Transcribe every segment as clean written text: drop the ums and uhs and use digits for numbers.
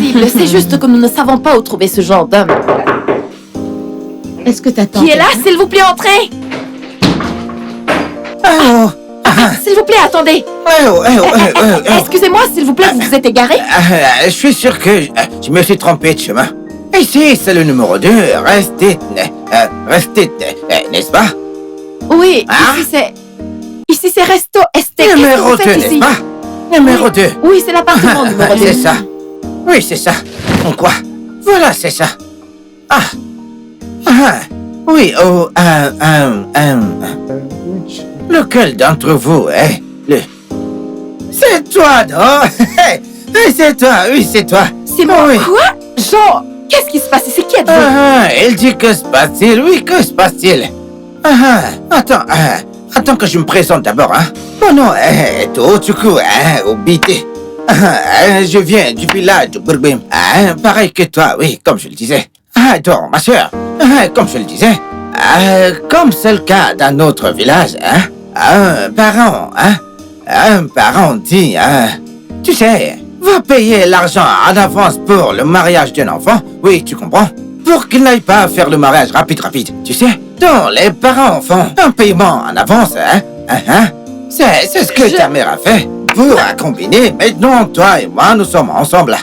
impossible. C'est juste que nous ne savons pas où trouver ce genre d'homme. Est-ce que t'attends? Qui est là? S'il vous plaît, entrez! Oh, S'il vous plaît, attendez. Excusez-moi, s'il vous plaît, vous vous êtes égaré? je suis sûr que je me suis trompé de chemin. Ici, c'est le numéro 2. Restez, n'est-ce pas? Oui, Ah? Ici, c'est Resto Esté. Numéro 2, n'est-ce pas? Numéro 2. Oui, c'est l'appartement numéro 2. C'est ça. Oui, c'est ça. En quoi? Voilà, c'est ça. Oui, lequel d'entre vous est le... C'est toi, non? C'est toi, oui, c'est toi. C'est moi? Oui. Quoi? Jean, qu'est-ce qui se passe ici? Qui êtes-vous? Il dit que se passe-t-il? Oui, que se passe-t-il? Attends que je me présente d'abord, hein. Mon nom est Tochuku, Obité. Je viens du village de Burbim. Pareil que toi, oui, comme je le disais. Toi, ma soeur, comme je le disais. Comme c'est le cas dans notre village, un parent dit, tu sais, va payer l'argent en avance pour le mariage d'un enfant, oui, tu comprends, pour qu'il n'aille pas faire le mariage rapide, tu sais, dont les parents font un paiement en avance, c'est ce que ta mère a fait pour combiner. Maintenant, toi et moi, nous sommes ensemble.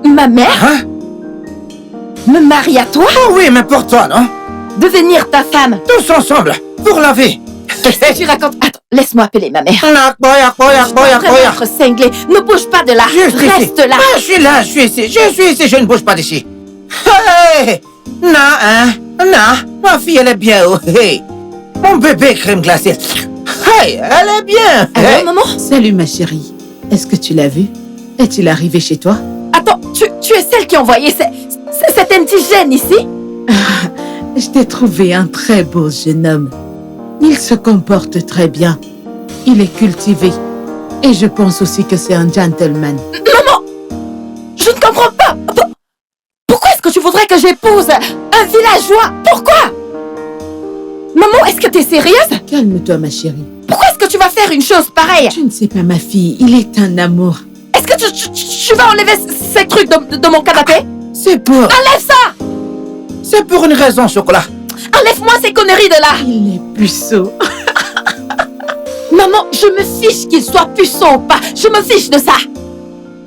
Ma mère? Me marie à toi? Oh oui, mais pour toi, non? Devenir ta femme? Tous ensemble, pour la vie. Qu'est-ce que tu racontes? Attends, laisse-moi appeler ma mère. Être cinglé. Ne bouge pas de là. Reste là. Je suis là, je suis ici, je ne bouge pas d'ici. Hey! Non, ma fille, elle est bien. Hey! Mon bébé crème glacée. Hey, elle est bien. Allô, maman? Salut ma chérie. Est-ce que tu l'as vu? Est-il arrivé chez toi? Attends, tu es celle qui a envoyé cet indigène ici? Je t'ai trouvé un très beau jeune homme. Il se comporte très bien. Il est cultivé. Et je pense aussi que c'est un gentleman. Maman! Je ne comprends pas! Pourquoi est-ce que tu voudrais que j'épouse un villageois? Pourquoi? Maman, est-ce que t'es sérieuse? Calme-toi ma chérie. Pourquoi est-ce que tu vas faire une chose pareille? Tu ne sais pas ma fille, il est un amour. Est-ce que tu vas enlever ces trucs de mon canapé? C'est pour... Enlève ça! C'est pour une raison, chocolat. Enlève-moi ces conneries de là! Il est puceau. Maman, je me fiche qu'il soit puceau ou pas. Je me fiche de ça.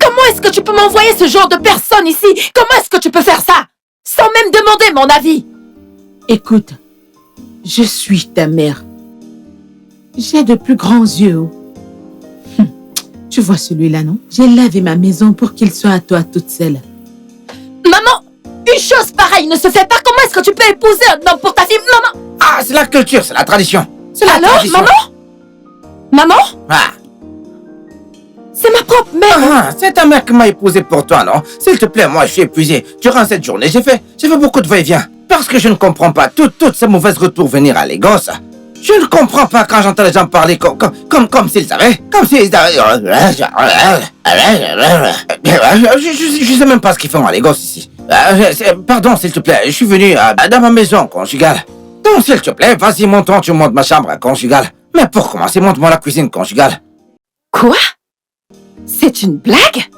Comment est-ce que tu peux m'envoyer ce genre de personne ici? Comment est-ce que tu peux faire ça? Sans même demander mon avis. Écoute, je suis ta mère. J'ai de plus grands yeux. Tu vois celui-là, non? J'ai lavé ma maison pour qu'il soit à toi toute seule. Maman, une chose pareille ne se fait pas. Comment est-ce que tu peux épouser un homme pour ta fille? Maman! C'est la culture, c'est la tradition. C'est la Alors, tradition. Maman? C'est ma propre mère. C'est ta mère qui m'a épousé pour toi, non? S'il te plaît, moi, je suis épuisé. Durant cette journée, j'ai fait beaucoup de va-et-vient. Parce que je ne comprends pas toutes ces mauvaises retours venir à Lagos. Je ne comprends pas quand j'entends les gens parler comme s'ils savaient. Comme s'ils... Je sais même pas ce qu'ils font à Lagos ici. Pardon, s'il te plaît, je suis venu dans ma maison conjugale. Donc, s'il te plaît, vas-y, montons, tu montes ma chambre conjugale. Mais pour commencer, monte-moi la cuisine conjugale. Quoi? C'est une blague?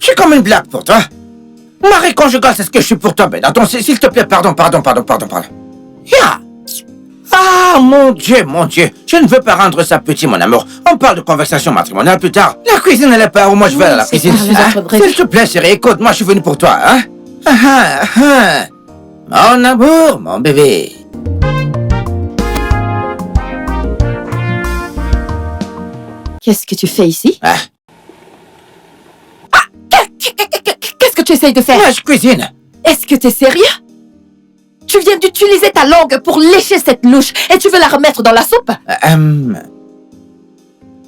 Je suis comme une blague pour toi. Mari conjugal, c'est ce que je suis pour toi, Ben. Attends, s'il te plaît, pardon. Ya! Mon Dieu. Je ne veux pas rendre ça petit, mon amour. On parle de conversation matrimoniale plus tard. La cuisine, elle est pas où moi je vais à la cuisine. S'il te plaît, chérie, écoute, moi je suis venu pour toi, hein? Mon amour, mon bébé. Qu'est-ce que tu fais ici? Qu'est-ce que tu essayes de faire? Moi, je cuisine. Est-ce que t'es sérieux? Tu viens d'utiliser ta langue pour lécher cette louche et tu veux la remettre dans la soupe?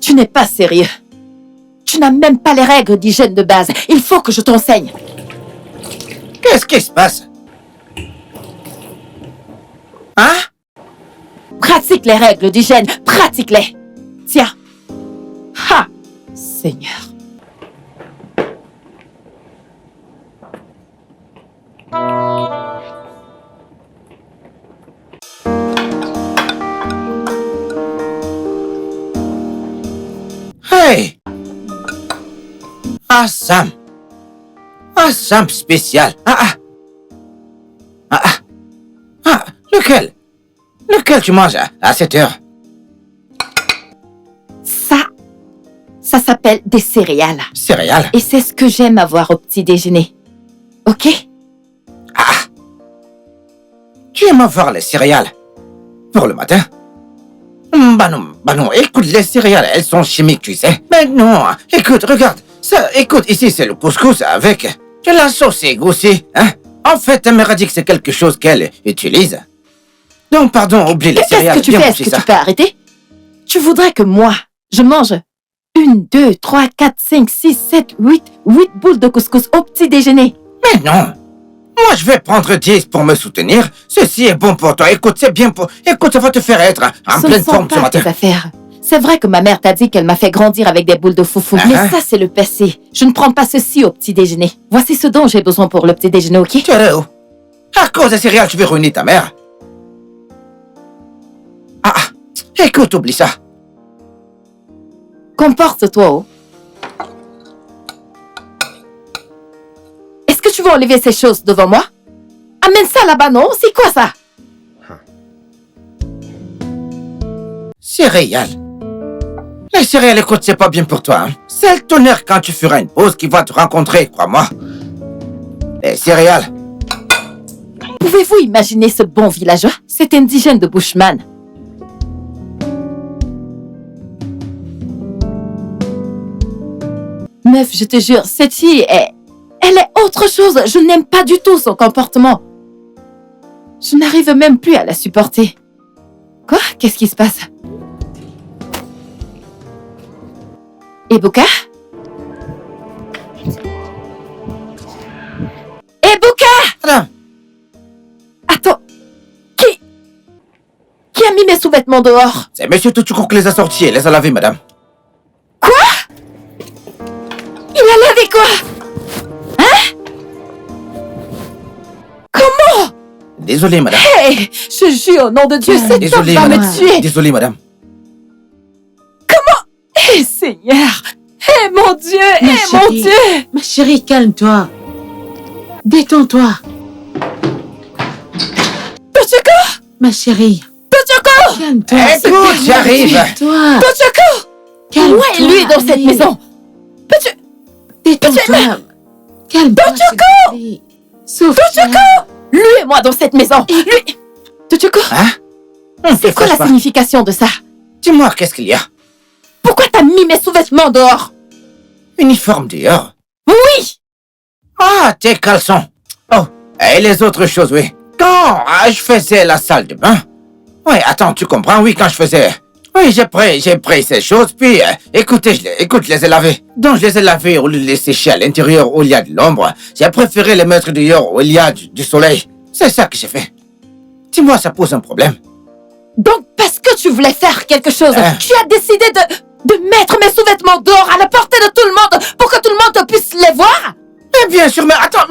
Tu n'es pas sérieux. Tu n'as même pas les règles d'hygiène de base. Il faut que je t'enseigne. Qu'est-ce qui se passe? Pratique les règles d'hygiène. Pratique-les. Tiens. Ha! Seigneur. Hey! Croissant spécial. Lequel? Lequel tu manges à cette heure? Ça s'appelle des céréales. Céréales? Et c'est ce que j'aime avoir au petit déjeuner. Ok? Tu aimes avoir les céréales? Pour le matin? Bah non, écoute, les céréales, elles sont chimiques, tu sais. Mais non, écoute, regarde. Ça, écoute, ici, c'est le couscous avec de la sauce égoutée, hein? En fait, elle m'a dit que c'est quelque chose qu'elle utilise. Donc, pardon, oublie les céréales. Qu'est-ce que tu fais? Est-ce que tu peux arrêter? Tu voudrais que moi, je mange 1, 2, 3, 4, 5, 6, 7, 8 boules de couscous au petit déjeuner? Mais non. Moi, je vais prendre 10 pour me soutenir. Ceci est bon pour toi. Écoute, c'est bien pour... Écoute, ça va te faire être en pleine forme ce matin. Ce ne sont pas tes affaires. C'est vrai que ma mère t'a dit qu'elle m'a fait grandir avec des boules de foufou. Mais ça, c'est le passé. Je ne prends pas ceci au petit déjeuner. Voici ce dont j'ai besoin pour le petit déjeuner, ok? Tu es où? À cause des céréales, tu veux ruiner ta mère? Écoute, oublie ça. Comporte-toi, oh. Est-ce que tu veux enlever ces choses devant moi? Amène ça là-bas, non? C'est quoi ça? Céréales. Les céréales, écoute, c'est pas bien pour toi, hein? C'est le tonnerre quand tu feras une pause qui va te rencontrer, crois-moi. Les céréales. Pouvez-vous imaginer ce bon villageois? C'est indigène de Bushman. Meuf, je te jure, cette fille elle est autre chose. Je n'aime pas du tout son comportement. Je n'arrive même plus à la supporter. Quoi? Qu'est-ce qui se passe? Ebuka? Ebuka! Madame. Attends. Qui a mis mes sous-vêtements dehors? C'est Monsieur Tuchuko qui les a sortis et les a lavés, madame. Quoi? Il a lavé quoi? Hein? Comment? Désolé, madame. Hey! Je jure au nom de Dieu, cet homme va me tuer! Désolé, madame. Comment? Eh, Seigneur! Eh, mon Dieu! Mon Dieu! Ma chérie, calme-toi. Détends-toi. Tochoko! Ma chérie. Tochoko! Calme-toi. Écoute, j'arrive. Toi. Tochoko! Calme-toi. Où est lui dans cette maison? Détends-toi. Calme-toi. Tochoko! Sophia. Tochoko! Lui et moi dans cette maison! Lui! Tochoko! Hein? C'est quoi la signification de ça? Dis-moi, qu'est-ce qu'il y a? Pourquoi t'as mis mes sous-vêtements dehors? Uniforme dehors? Oui! Ah, tes caleçons. Oh, et les autres choses, oui. Quand je faisais la salle de bain. Oui, attends, tu comprends? Oui, quand je faisais... Oui, j'ai pris ces choses, puis... écoute, je les ai lavées. Donc, je les ai lavées au lieu de les sécher à l'intérieur où il y a de l'ombre. J'ai préféré les mettre dehors où il y a du soleil. C'est ça que j'ai fait. Dis-moi, ça pose un problème. Donc, parce que tu voulais faire quelque chose, tu as décidé de mettre mes sous-vêtements dehors à la portée de tout le monde pour que tout le monde puisse les voir? Mais bien sûr, mais attends,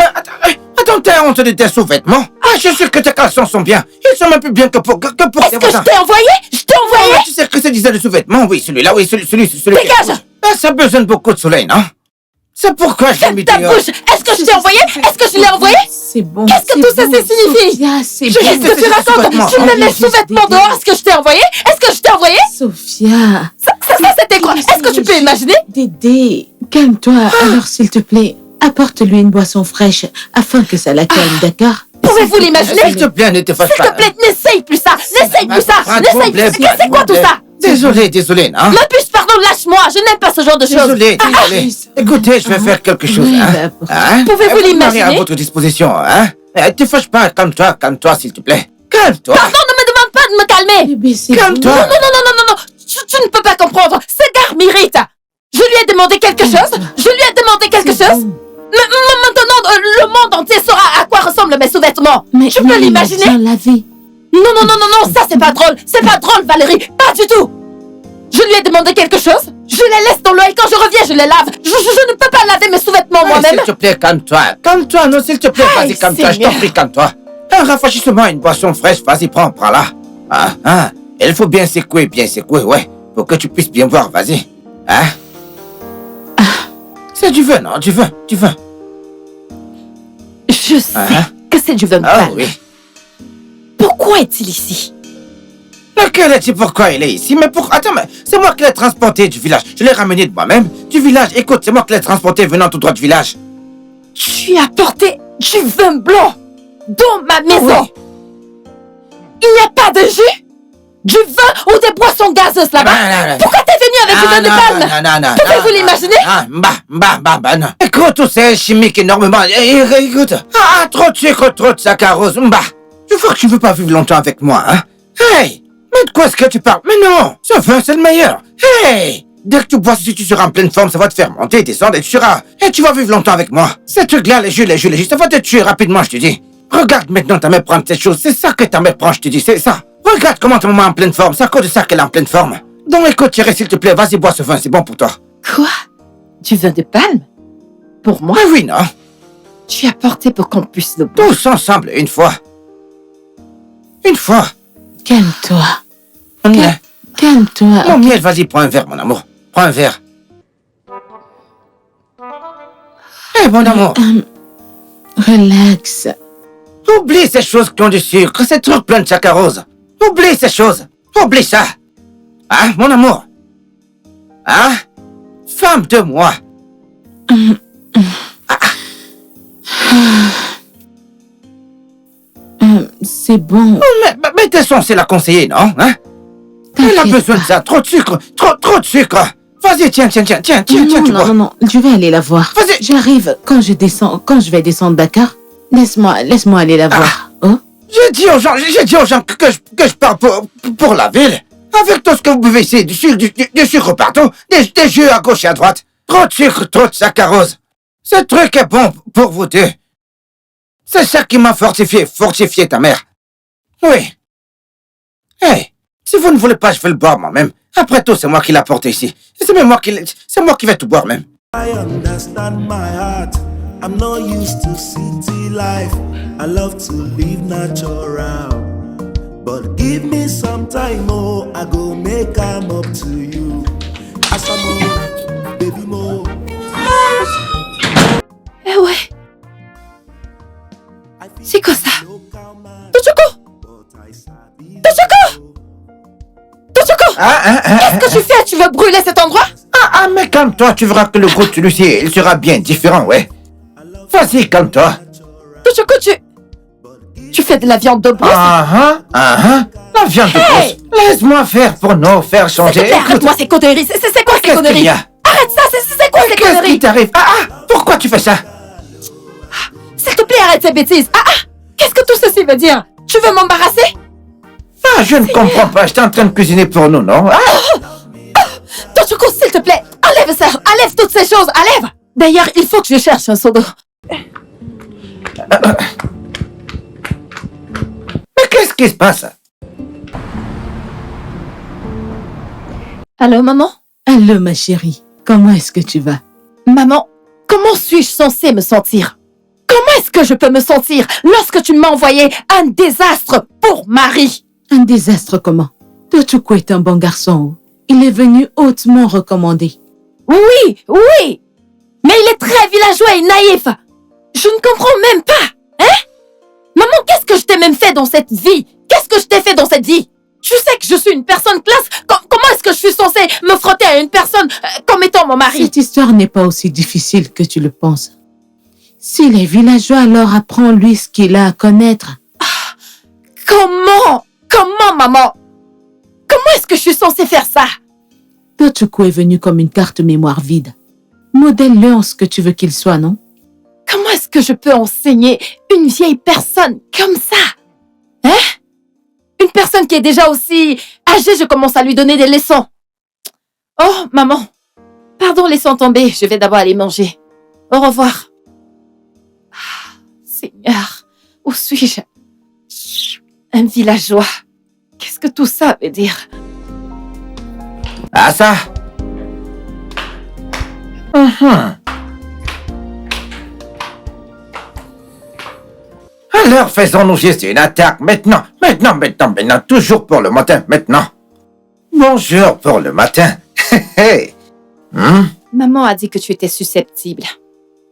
t'as honte de tes sous-vêtements? Ah, je suis sûr que tes caleçons sont bien. Ils sont même plus bien que pour Est-ce que je t'ai envoyé? Je t'ai envoyé? Tu sais que c'est disait de sous-vêtements? Oui, celui-là, oui, celui. Dégage! Ça a besoin de beaucoup de soleil, non? C'est pourquoi je l'ai mis ta dehors. bouche! Est-ce que je t'ai envoyé? Est-ce que je l'ai envoyé? C'est bon. Qu'est-ce que tout ça signifie? Sophia, c'est Qu'est-ce bon. que tu racontes? Tu mets mes sous-vêtements dehors? Est-ce que je t'ai envoyé? Est-ce que je t'ai envoyé? Sophia. Ça c'était quoi? Est-ce que tu peux imaginer? Dédé, calme-toi. Alors, s'il te plaît, apporte-lui une boisson fraîche afin que ça la calme, d'accord? Pouvez-vous l'imaginer? S'il te plaît, ne te fâche pas. S'il te plaît, n'essaye plus ça! N'essaye plus ça! N'essaye plus ça! C'est quoi tout ça? Désolé, non? Ma puce, pardon, lâche-moi! Je n'aime pas ce genre de choses! Désolé. Écoutez, je vais faire quelque chose, hein? Pouvez-vous l'imaginer? à votre disposition, hein? Te fâche pas, calme-toi, s'il te plaît. Calme-toi. Pardon, ne me demande pas de me calmer! Bébé, c'est Calme-toi. Non! Tu ne peux pas comprendre! Ce gars m'irrite! Je lui ai demandé quelque chose! Mais maintenant, le monde entier saura à quoi ressemblent mes sous-vêtements! Tu peux l'imaginer? Non, ça c'est pas drôle! C'est pas drôle, Valérie! Pas du tout! Je lui ai demandé quelque chose, je les laisse dans l'eau et quand je reviens, je les lave! Je ne peux pas laver mes sous-vêtements moi-même! S'il te plaît, calme-toi! Calme-toi, non, s'il te plaît, vas-y, calme-toi, je t'en prie, calme-toi! Un rafraîchissement, une boisson fraîche, vas-y, prends-la! Il faut bien secouer, ouais, pour que tu puisses bien voir, vas-y! C'est du vin, non? Du vin! Je sais que c'est du Palm. Ah oui. Pourquoi est-il ici? Lequel est-il? Pourquoi il est ici? Mais pour... Attends, mais c'est moi qui l'ai transporté du village. Je l'ai ramené de moi-même. Du village, écoute, c'est moi qui l'ai transporté venant tout droit du village. Tu as apporté du vin blanc dans ma maison. Oui. Il n'y a pas de jus? Du vin ou des boissons gazeuses là-bas? Pourquoi t'es venu avec du vin de palme? Non. Pouvez-vous l'imaginer? Non. Écoute, tout c'est chimique énormément. Écoute. Trop de sucre, trop de saccharose. Je vois que tu veux pas vivre longtemps avec moi, hein? Hey! Mais de quoi est-ce que tu parles? Mais non! Ce vin, c'est le meilleur! Hey! Dès que tu bois ceci, tu seras en pleine forme, ça va te faire monter, descendre et tu seras... Et tu vas vivre longtemps avec moi. Ces trucs-là, les jus, ça va te tuer rapidement, je te dis. Regarde maintenant ta mère prendre cette chose, c'est ça que ta mère prend, je te dis, c'est ça. Regarde comment ta maman est en pleine forme, c'est à cause de ça qu'elle est en pleine forme. Donc écoute, Thierry, s'il te plaît, vas-y, bois ce vin, c'est bon pour toi. Quoi? Du vin de palme? Pour moi? Ah oui, non? Tu as apporté pour qu'on puisse le boire. Tous ensemble, une fois. Une fois. Calme-toi. On y est. Calme-toi. Mon miel, vas-y, prends un verre, mon amour. Prends un verre. Eh, mon amour. Relax. Oublie ces choses qui ont du sucre, ces trucs pleins de saccharose. Oublie ces choses. Oublie ça. Hein, mon amour? Hein? Femme de moi. C'est bon. Mais t'es censé la conseiller, non? Hein? Elle a besoin de ça. Trop de sucre. Trop de sucre. Vas-y, tiens, tu bois. Non, je vais aller la voir. Vas-y. J'arrive quand je vais descendre, d'accord? Laisse-moi aller la voir. Oh? J'ai dit aux gens que je pars pour la ville. Avec tout ce que vous buvez ici, du sucre partout, des jus à gauche et à droite. Trop de sucre, trop de saccharose. Ce truc est bon pour vous deux. C'est ça qui m'a fortifié ta mère. Oui. Hey, si vous ne voulez pas, je vais le boire moi-même. Après tout, c'est moi qui l'ai apporté ici. C'est moi qui vais tout boire même. I understand my heart. I'm not used to city life. I love to live natural. But give me some time, oh, I go make I'm up to you. Asamo, baby mo. Eh ouais. C'est quoi ça? Tochoko! Qu'est-ce que tu fais? Tu veux brûler cet endroit? Mais calme-toi, tu verras que le goût de celui-ci, il sera bien différent, ouais. Vas-y, calme-toi. Tochoko, tu fais de la viande de brousse? La viande de brousse. Laisse-moi faire pour nous faire changer. Arrête-moi ces conneries. C'est quoi ces conneries? Arrête ça, c'est quoi ces Qu'est-ce conneries? qui t'arrive? Pourquoi tu fais ça? S'il te plaît, arrête ces bêtises. Qu'est-ce que tout ceci veut dire? Tu veux m'embarrasser? Je ne comprends pas, j'étais en train de cuisiner pour nous, non? Tochoko, s'il te plaît, enlève ça, enlève toutes ces choses, enlève. D'ailleurs, il faut que je cherche un seau d'eau. Mais qu'est-ce qui se passe? Allô, maman? Allô, ma chérie. Comment est-ce que tu vas? Maman, comment suis-je censée me sentir? Comment est-ce que je peux me sentir lorsque tu m'as envoyé un désastre pour Marie? Un désastre comment? Tochoko est un bon garçon. Il est venu hautement recommandé. Oui, mais il est très villageois et naïf. Je ne comprends même pas. Hein? Maman, qu'est-ce que je t'ai même fait dans cette vie? Qu'est-ce que je t'ai fait dans cette vie? Tu sais que je suis une personne classe. Comment est-ce que je suis censée me frotter à une personne comme étant mon mari? Cette histoire n'est pas aussi difficile que tu le penses. S'il est villageois, alors apprends-lui ce qu'il a à connaître. Comment, maman? Comment est-ce que je suis censée faire ça? Tochoko est venu comme une carte mémoire vide. Modèle-le en ce que tu veux qu'il soit, non? Comment est-ce que je peux enseigner une vieille personne comme ça? Hein? Une personne qui est déjà aussi âgée, je commence à lui donner des leçons. Oh, maman. Pardon, laissons tomber. Je vais d'abord aller manger. Au revoir. Seigneur, où suis-je? Un villageois. Qu'est-ce que tout ça veut dire? Ça? Alors faisons-nous juste une attaque maintenant, toujours pour le matin, maintenant. Bonjour pour le matin. Maman a dit que tu étais susceptible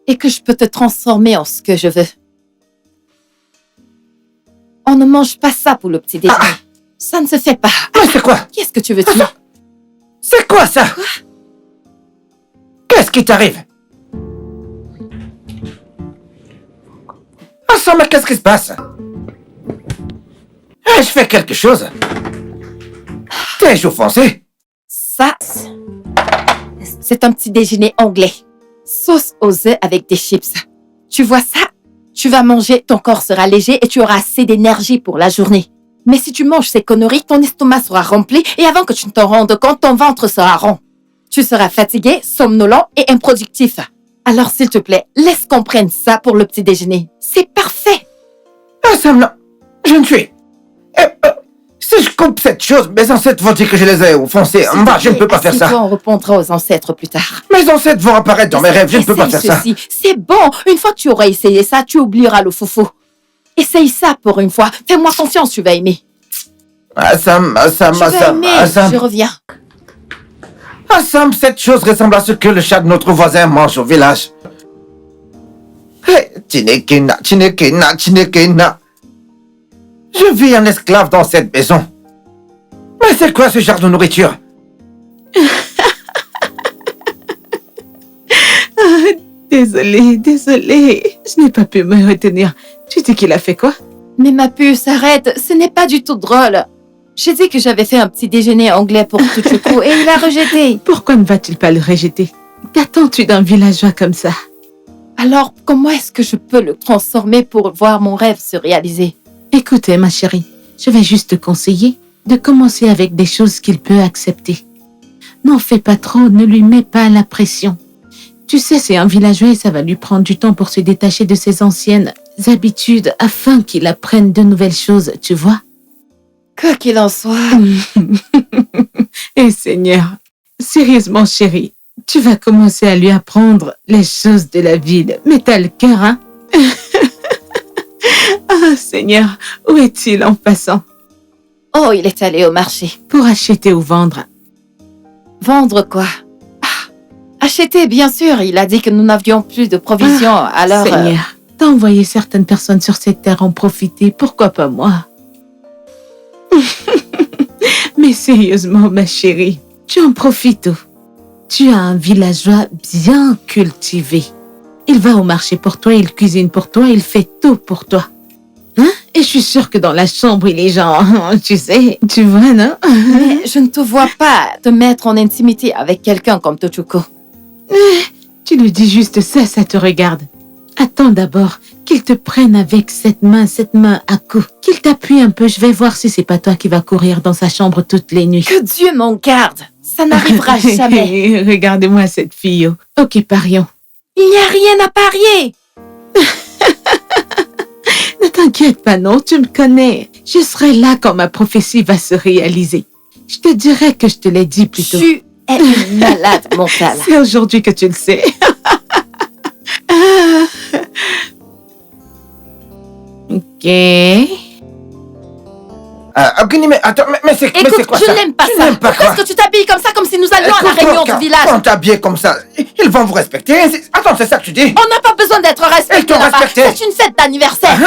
et que je peux te transformer en ce que je veux. On ne mange pas ça pour le petit déjeuner. Ça ne se fait pas. Mais c'est quoi? Qu'est-ce que tu veux dire? C'est quoi ça? Qu'est-ce qui t'arrive? Ensemble, mais qu'est-ce qui se passe? Je fais quelque chose. Tes joues foncées? Ça, c'est un petit déjeuner anglais. Sauce aux œufs avec des chips. Tu vois ça? Tu vas manger, ton corps sera léger et tu auras assez d'énergie pour la journée. Mais si tu manges ces conneries, ton estomac sera rempli et avant que tu ne t'en rendes compte, ton ventre sera rond. Tu seras fatigué, somnolent et improductif. Alors s'il te plaît, laisse qu'on prenne ça pour le petit déjeuner. C'est parfait. Sam, non. Je ne suis... si je coupe cette chose, mes ancêtres vont dire que je les ai offensés. Bah, je ne peux pas faire ça. On répondra aux ancêtres plus tard. Mes ancêtres vont apparaître dans mes rêves. Je ne peux pas faire ça. C'est bon. Une fois que tu auras essayé ça, tu oublieras le foufou. Essaye ça pour une fois. Fais-moi confiance, tu vas aimer. Sam. Je reviens. Sam, cette chose ressemble à ce que le chat de notre voisin mange au village. Hey, Tinekina. Je vis un esclave dans cette maison. Mais c'est quoi ce genre de nourriture? Désolée. Je n'ai pas pu me retenir. Tu dis qu'il a fait quoi? Mais ma puce, arrête. Ce n'est pas du tout drôle. J'ai dit que j'avais fait un petit déjeuner anglais pour Tuchuku et il a rejeté. Pourquoi ne va-t-il pas le rejeter? Qu'attends-tu d'un villageois comme ça? Alors, comment est-ce que je peux le transformer pour voir mon rêve se réaliser? Écoutez, ma chérie, je vais juste te conseiller de commencer avec des choses qu'il peut accepter. N'en fais pas trop, ne lui mets pas la pression. Tu sais, c'est un villageois et ça va lui prendre du temps pour se détacher de ses anciennes habitudes afin qu'il apprenne de nouvelles choses, tu vois? Quoi qu'il en soit. Eh Seigneur, sérieusement chérie, tu vas commencer à lui apprendre les choses de la ville. Mais t'as le cœur, hein? Ah Seigneur, où est-il en passant? Oh, il est allé au marché. Pour acheter ou vendre? Vendre quoi? Acheter, bien sûr. Il a dit que nous n'avions plus de provisions, alors... Seigneur, t'as envoyé certaines personnes sur cette terre en profiter. Pourquoi pas moi? Mais sérieusement, ma chérie, tu en profites où? Tu as un villageois bien cultivé. Il va au marché pour toi, il cuisine pour toi, il fait tout pour toi. Hein? Et je suis sûre que dans la chambre, il est genre, tu sais, tu vois, non? Mais je ne te vois pas te mettre en intimité avec quelqu'un comme Tuchuku. Tu lui dis juste ça, ça te regarde. Attends d'abord qu'il te prenne avec cette main à coup. Qu'il t'appuie un peu, je vais voir si c'est pas toi qui vas courir dans sa chambre toutes les nuits. Que Dieu m'en garde. Ça n'arrivera jamais. Regardez-moi cette fille. Ok, parions. Il n'y a rien à parier. Ne t'inquiète pas, non, tu me connais. Je serai là quand ma prophétie va se réaliser. Je te dirai que je te l'ai dit plus tôt. Tu es une malade mentale. C'est aujourd'hui que tu le sais. Ok. Ogni, mais attends, mais c'est quoi ça? Écoute, je n'aime pas ça. Pourquoi est-ce que tu t'habilles comme ça, comme si nous allions à la réunion du village? Quand t'habilles comme ça, ils vont vous respecter. Attends, c'est ça que tu dis? On n'a pas besoin d'être respecté là-bas. C'est une fête d'anniversaire.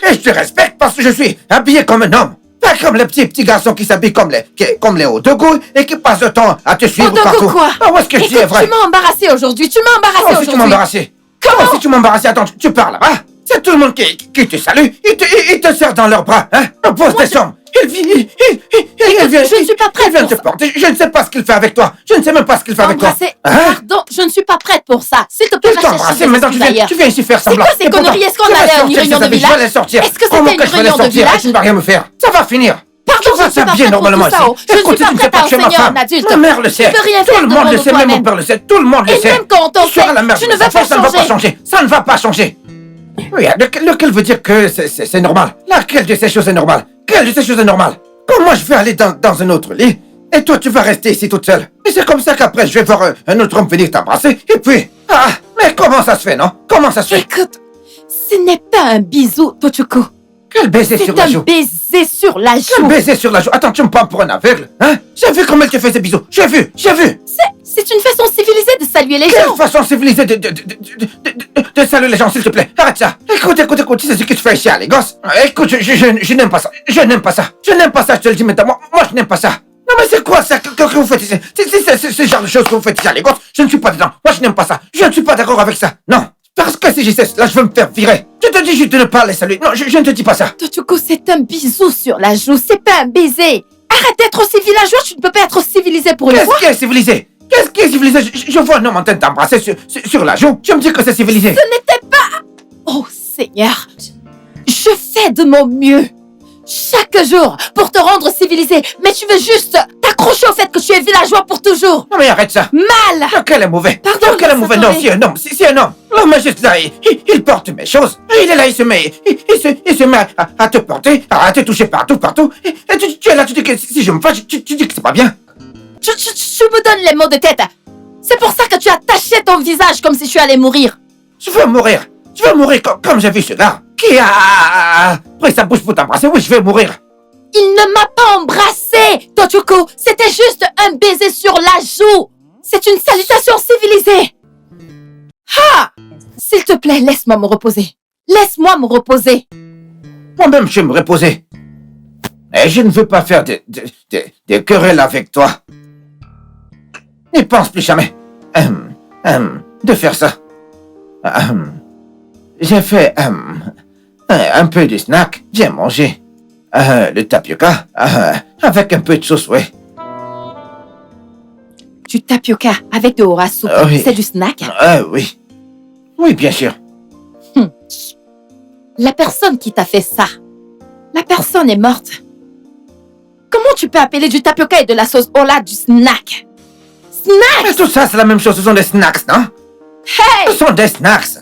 Et je te respecte parce que je suis habillé comme un homme. Pas comme les petits garçons qui s'habillent comme les Odogu et qui passent le temps à te suivre partout. Quoi? Où est-ce que je dis est vrai? Tu m'as embarrassé aujourd'hui. Tu m'as embarrassé aujourd'hui. Si tu m'as embarrassé. Comment si tu m'as embarrassé? Attends, tu parles là-bas? C'est tout le monde qui te salue. Ils te serrent dans leurs bras, hein? Pose tes sommes. Il vient. Je ne suis pas prête pour te porter. Je ne sais pas ce qu'il fait avec toi. Je ne sais même pas ce qu'il fait avec toi. Pardon, je ne suis pas prête pour ça. S'il te plaît, maintenant tu viens ici faire semblant. C'est quoi ces conneries? Est-ce qu'on allait à une réunion de village? Je vais les sortir. Est-ce que c'était une réunion de village? Tu ne vas rien me faire. Ça va finir. Pardon, je ne suis pas prête pour tout ça. Je ne suis pas prête à enseigner un adulte. Ma mère le sait. Tout le monde le sait, même mon père le sait. Tout le monde le sait. Et même quand on sait, tu ne veux pas changer. Ça ne va pas changer. Oui, lequel veut dire que c'est normal? Laquelle de ces choses est normale? Quelle de ces choses est normale? Comment je vais aller dans un autre lit? Et toi, tu vas rester ici toute seule. Et c'est comme ça qu'après, je vais voir un autre homme venir t'embrasser. Et puis... mais comment ça se fait, non? Comment ça se fait? Écoute, ce n'est pas un bisou, Tuchuku. Quel baiser sur la joue? C'est un baiser sur la joue. Quel baiser sur la joue? Attends, tu me prends pour un aveugle, hein? J'ai vu comment elle te faisait bisous. J'ai vu. C'est une façon civilisée de saluer les Quelle gens. façon civilisée de saluer les gens, s'il te plaît. Arrête ça. Écoute, tu sais ce que tu fais ici, les gosses? Écoute, je n'aime pas ça. Je n'aime pas ça, je te le dis maintenant. Moi, je n'aime pas ça. Non, mais c'est quoi ça que vous faites ici? C'est ce genre de choses que vous faites ici, les gosses. Je ne suis pas dedans. Moi, je n'aime pas ça. Je ne suis pas d'accord avec ça. Non. Parce que si j'y sais, là, je veux me faire virer. Je te dis juste de ne pas les saluer. Non, je ne te dis pas ça. Tochoko, c'est un bisou sur la joue, c'est pas un baiser. Arrête d'être aussi villageois, tu ne peux pas être civilisé pour une fois. Qu'est-ce qui est civilisé? Qu'est-ce qui est civilisé? Je vois un homme en train de t'embrasser sur la joue. Tu me dis que c'est civilisé? Ce n'était pas... Oh Seigneur, je fais de mon mieux chaque jour pour te rendre civilisé, mais tu veux juste t'accrocher au fait que tu es villageois pour toujours. Non mais arrête ça. Mal. Donc elle est mauvais. Pardon, Donc elle est mauvais. Non, c'est un homme. C'est un homme. L'homme est juste là. Il porte mes choses. Il est là, il se met à te porter, à te toucher partout. Et tu es là, tu dis que si je me fâche, tu dis que c'est pas bien. Tu me donnes les mots de tête. C'est pour ça que tu as taché ton visage comme si tu allais mourir. Je veux mourir. Comme j'ai vu ce gars qui a pris sa bouche pour t'embrasser. Oui, je vais mourir. Il ne m'a pas embrassé, Tochoko. C'était juste un baiser sur la joue. C'est une salutation civilisée. Ah! S'il te plaît, laisse-moi me reposer. Laisse-moi me reposer. Moi-même, je vais me reposer. Et je ne veux pas faire des querelles avec toi. N'y pense plus jamais. De faire ça. J'ai fait un peu de snack. J'ai mangé le tapioca avec un peu de sauce, ouais. Du tapioca avec de ora soupe, Oui. c'est du snack? Oui. Oui, bien sûr. La personne qui t'a fait ça, la personne est morte. Comment tu peux appeler du tapioca et de la sauce Ola du snack? Snack! Mais tout ça, c'est la même chose. Ce sont des snacks, non? Hey! Ce sont des snacks.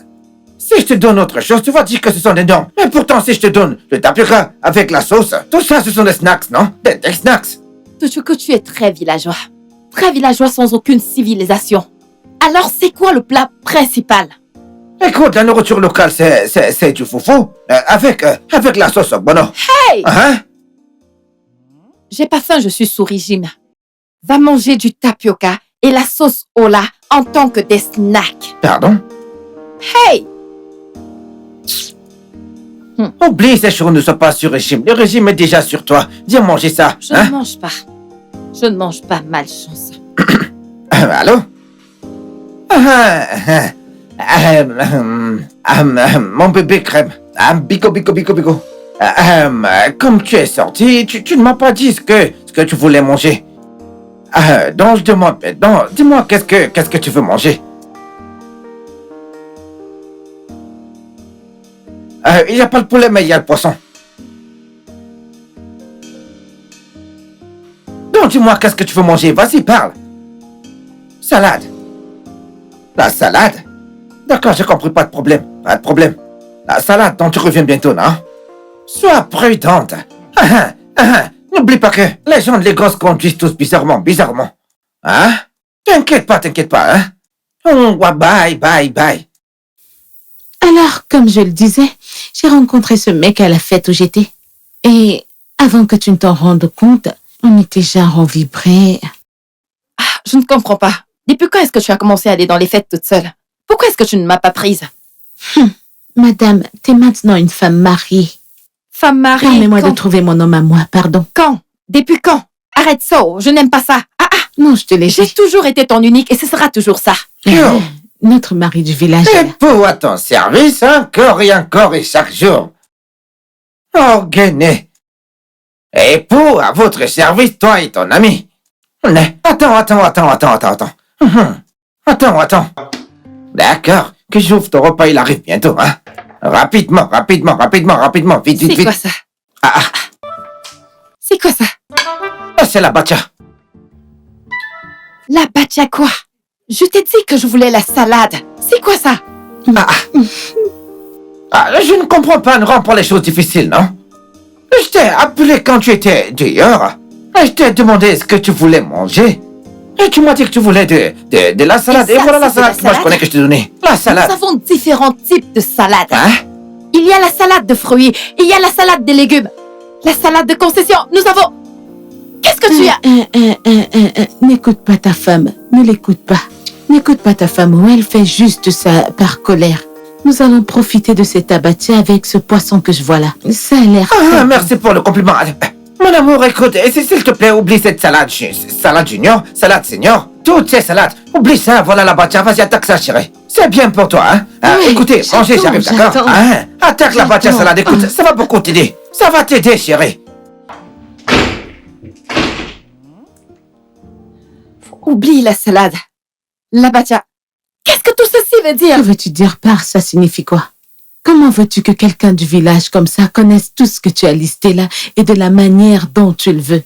Si je te donne autre chose, tu vas dire que ce sont des noms. Mais pourtant, si je te donne le tapioca avec la sauce, tout ça, ce sont des snacks, non? Des snacks. Tochoko, tu es très villageois. Très villageois sans aucune civilisation. Alors, c'est quoi le plat principal? Écoute, la nourriture locale, c'est du foufou avec la sauce bono. Hey! Hein? J'ai pas faim, je suis sous régime. Va manger du tapioca et la sauce Ola en tant que des snacks. Pardon? Hey! Oublie ces choses, ne sois pas sur régime. Le régime est déjà sur toi. Viens manger ça. Je ne mange pas. Je ne mange pas, malchance. Allô? Mon bébé crème. Bico. Comme tu es sorti, tu ne m'as pas dit ce que tu voulais manger. Donc je demande maintenant, dis-moi qu'est-ce que tu veux manger? Il n'y a pas le poulet, mais il y a le poisson. Donc dis-moi qu'est-ce que tu veux manger, vas-y, parle. Salade. La salade? D'accord, j'ai compris, pas de problème. La salade dont tu reviens bientôt, non? Sois prudente. N'oublie pas que les gens de Lagos conduisent tous bizarrement. Hein? T'inquiète pas, hein? Oh, bye. Alors, comme je le disais, j'ai rencontré ce mec à la fête où j'étais. Et avant que tu ne t'en rendes compte, on était genre envibrés. Je ne comprends pas. Depuis quand est-ce que tu as commencé à aller dans les fêtes toute seule? Pourquoi est-ce que tu ne m'as pas prise? Madame, t'es maintenant une femme mariée. Femme mariée, Permets-moi quand? de trouver mon homme à moi, pardon. Quand? Depuis quand? Arrête ça, je n'aime pas ça. Non, je te l'ai J'ai dit. toujours été ton unique et ce sera toujours ça. Notre mari du village. Et pour à ton service, encore et chaque jour. Oh, Guéné. Et pour à votre service, toi et ton ami. Attends. Attends. D'accord, que j'ouvre ton repas, il arrive bientôt, hein. Rapidement, vite. C'est quoi ça? C'est quoi ça? C'est la bacha. La bacha quoi? Je t'ai dit que je voulais la salade. C'est quoi ça? Je ne comprends pas, ne rends pas les choses difficiles, non? Je t'ai appelé quand tu étais dehors. Je t'ai demandé ce que tu voulais manger. Et tu m'as dit que tu voulais de la salade. Et ça, voilà la c'est de la salade que moi je salade? connais que je t'ai donnée. La salade. Nous avons différents types de salades. Hein? Il Il y a la salade de fruits, il y a la salade des légumes, la salade de concession. Nous avons... Qu'est-ce que tu as? N'écoute pas ta femme, ne l'écoute pas. N'écoute pas ta femme, ou elle fait juste ça par colère. Nous allons profiter de cet abattoir avec ce poisson que je vois là. Ça a l'air... Ah, merci pour le compliment. Mon amour, écoute, s'il te plaît, oublie cette salade. Salade junior, salade senior, toutes ces salades. Oublie ça, voilà la batia, vas-y, attaque ça, chérie. C'est bien pour toi, hein. Oui, écoutez, mangez, j'arrive, d'accord, j'attends. hein. Attaque la batia J'attends. salade, écoute, ça va beaucoup t'aider. Ça va t'aider, chérie. Oublie la salade. La batia. Qu'est-ce que tout ceci veut dire? Que veux-tu dire par ça signifie quoi? Comment veux-tu que quelqu'un du village comme ça connaisse tout ce que tu as listé là et de la manière dont tu le veux?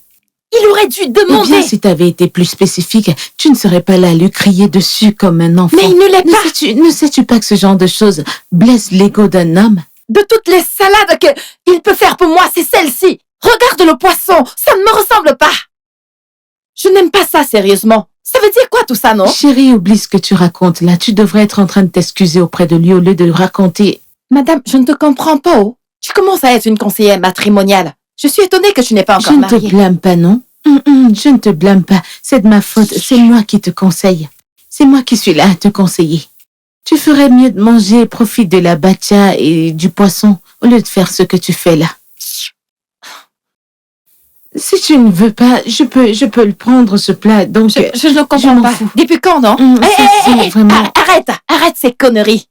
Il aurait dû Eh demander. bien, si tu avais été plus spécifique, tu ne serais pas là à lui crier dessus comme un enfant. Mais il ne l'est pas. Ne sais-tu pas que ce genre de choses blesse l'ego d'un homme? De toutes les salades qu'il peut faire pour moi, c'est celle-ci. Regarde le poisson, ça ne me ressemble pas. Je n'aime pas ça, sérieusement. Ça veut dire quoi tout ça, non? Chérie, oublie ce que tu racontes là. Tu devrais être en train de t'excuser auprès de lui au lieu de lui raconter. Madame, je ne te comprends pas, oh. Tu commences à être une conseillère matrimoniale. Je suis étonnée que tu n'es pas Je encore ne te mariée. blâme pas, non? Je ne te blâme pas. C'est de ma faute. C'est moi qui te conseille. C'est moi qui suis là à te conseiller. Tu ferais mieux de manger et profite de la batia et du poisson au lieu de faire ce que tu fais là. Si tu ne veux pas, je peux le prendre ce plat. Donc, Je ne comprends m'en pas. fous. Depuis quand, non? ça, c'est vraiment... Arrête ces conneries.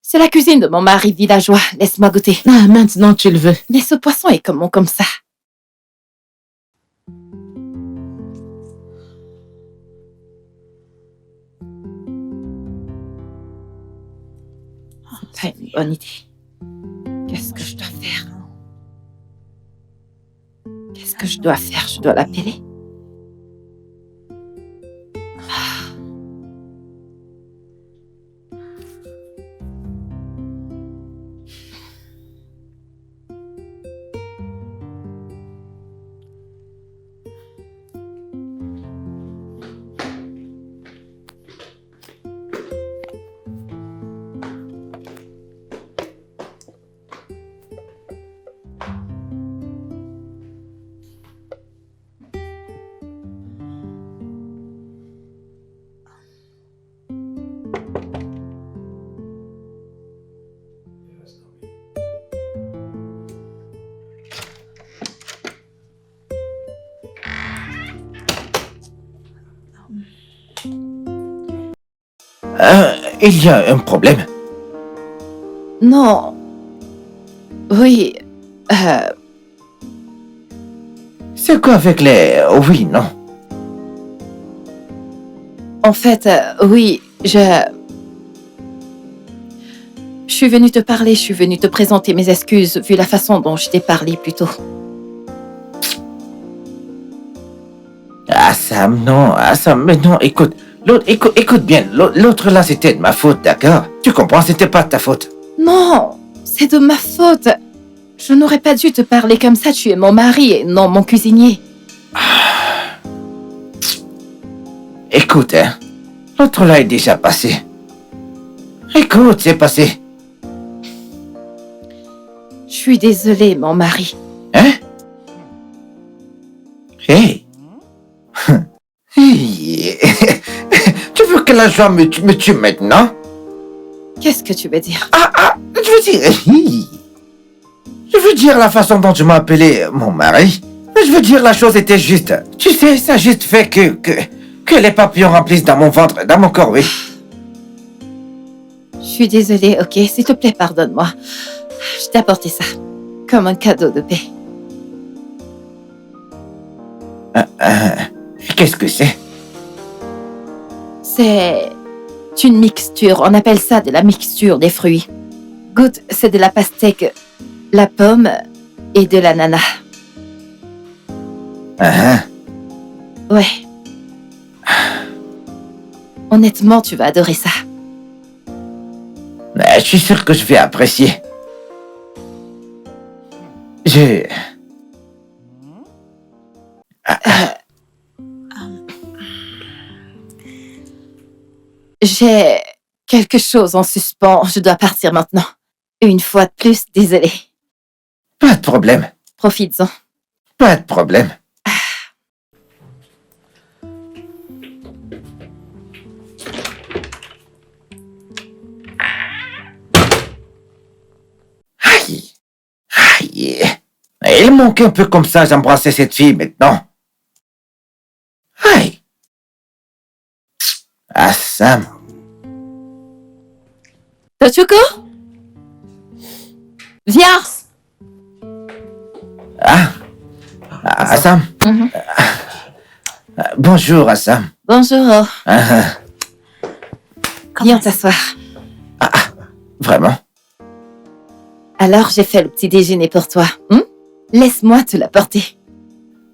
C'est la cuisine de mon mari villageois. Laisse-moi goûter. Ah, maintenant tu le veux. Mais ce poisson est comment comme ça? C'est pas une bonne idée. Qu'est-ce que je dois faire? Qu'est-ce que je dois faire? Je dois l'appeler? Il y a un problème. Non. Oui. C'est quoi avec les... Oui, non. En fait, oui, je suis venue te parler, je suis venue te présenter mes excuses vu la façon dont je t'ai parlé plus tôt. Ah, Sam, non. Ah, Sam, mais non, écoute. Écoute bien. L'autre là, c'était de ma faute, d'accord? Tu comprends, c'était pas de ta faute. Non, c'est de ma faute. Je n'aurais pas dû te parler comme ça, tu es mon mari et non mon cuisinier. Écoute, hein. L'autre là est déjà passé. Écoute, c'est passé. Je suis désolée, mon mari. Hein? Hey! Hey. Tu veux que la joie me tue maintenant? Qu'est-ce que tu veux dire? Je veux dire... hey. Je veux dire la façon dont tu m'as appelé mon mari. Je veux dire la chose était juste. Tu sais, ça a juste fait que les papillons remplissent dans mon ventre, dans mon corps, oui. Je suis désolée, ok? S'il te plaît, pardonne-moi. Je t'ai apporté ça, comme un cadeau de paix. Qu'est-ce que c'est? C'est une mixture, on appelle ça de la mixture des fruits. Goûte, c'est de la pastèque, la pomme et de l'ananas. Ouais. Honnêtement, tu vas adorer ça. Je suis sûr que je vais apprécier. J'ai quelque chose en suspens. Je dois partir maintenant. Une fois de plus, désolée. Pas de problème. Profites-en. Pas de problème. Aïe. Aïe. Il manque un peu comme ça d'embrasser cette fille maintenant. Aïe. Ah, Sam. Tochoko? Viens! Assam. Bonjour, Assam. Bonjour. Viens t'asseoir. Vraiment? Alors, j'ai fait le petit déjeuner pour toi. Laisse-moi te l'apporter.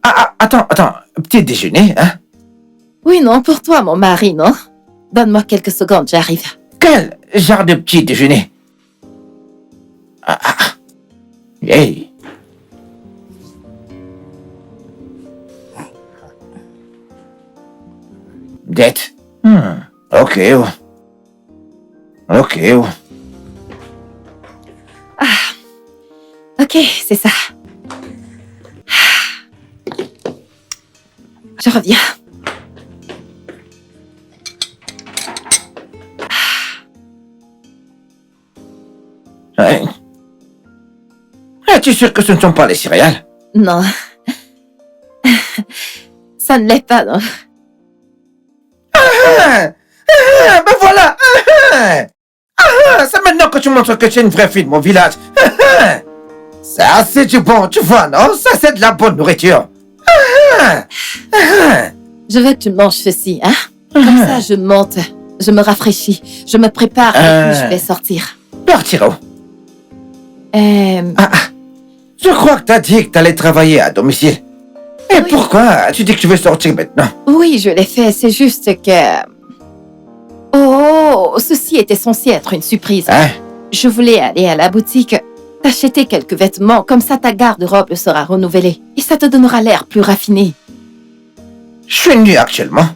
Attends. Petit déjeuner, hein? Oui, non, pour toi, mon mari, non? Donne-moi quelques secondes, j'arrive. Quel genre de petit déjeuner? Hey. Dette. Ok. Ok, c'est ça. Je reviens. Ouais. Es-tu sûr que ce ne sont pas les céréales? Non. Ça ne l'est pas, non. Ben voilà. C'est maintenant que tu montres que tu es une vraie fille de mon village. Ça, c'est du bon, tu vois, non? Ça, c'est de la bonne nourriture. Je veux que tu manges ceci, hein? Comme ça, je monte, je me rafraîchis, je me prépare et puis je vais sortir. Partir où? Je crois que t'as dit que t'allais travailler à domicile. Et Oui. pourquoi tu dis que tu veux sortir maintenant? Oui, je l'ai fait, c'est juste que... Oh, ceci était censé être une surprise. Hein? Je voulais aller à la boutique, t'acheter quelques vêtements, comme ça ta garde-robe sera renouvelée. Et ça te donnera l'air plus raffiné. Je suis nu actuellement.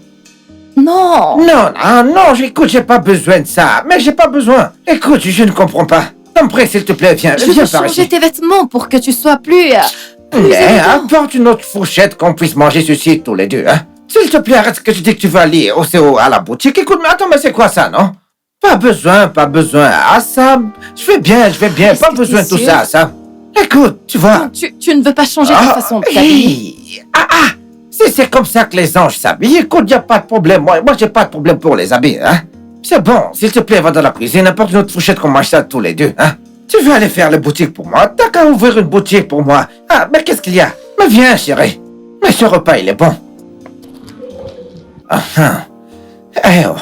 Non! Non, écoute, j'ai pas besoin de ça. Mais j'ai pas besoin. Écoute, je ne comprends pas. T'en prie, s'il te plaît, viens Je veux par changer ici. tes vêtements pour que tu sois plus Mais élégant. apporte une autre fourchette qu'on puisse manger ceci tous les deux, hein. S'il te plaît, arrête ce que tu dis que tu vas aller à la boutique. Écoute, mais attends, mais c'est quoi ça, non? Pas besoin. Ah, Sam, je vais bien. Est-ce Pas que besoin de t'es tout sûr? ça, Sam. Écoute, tu vois. Tu ne veux pas changer ta façon de t'habiller? Si c'est comme ça que les anges s'habillent, écoute, y a pas de problème. Moi, j'ai pas de problème pour les habits, hein. C'est bon, s'il te plaît, va dans la cuisine, apporte une autre fourchette qu'on mange ça tous les deux, hein. Tu veux aller faire la boutique pour moi? T'as qu'à ouvrir une boutique pour moi. Ah, mais qu'est-ce qu'il y a? Mais viens, chérie. Mais ce repas, il est bon. Eh oh,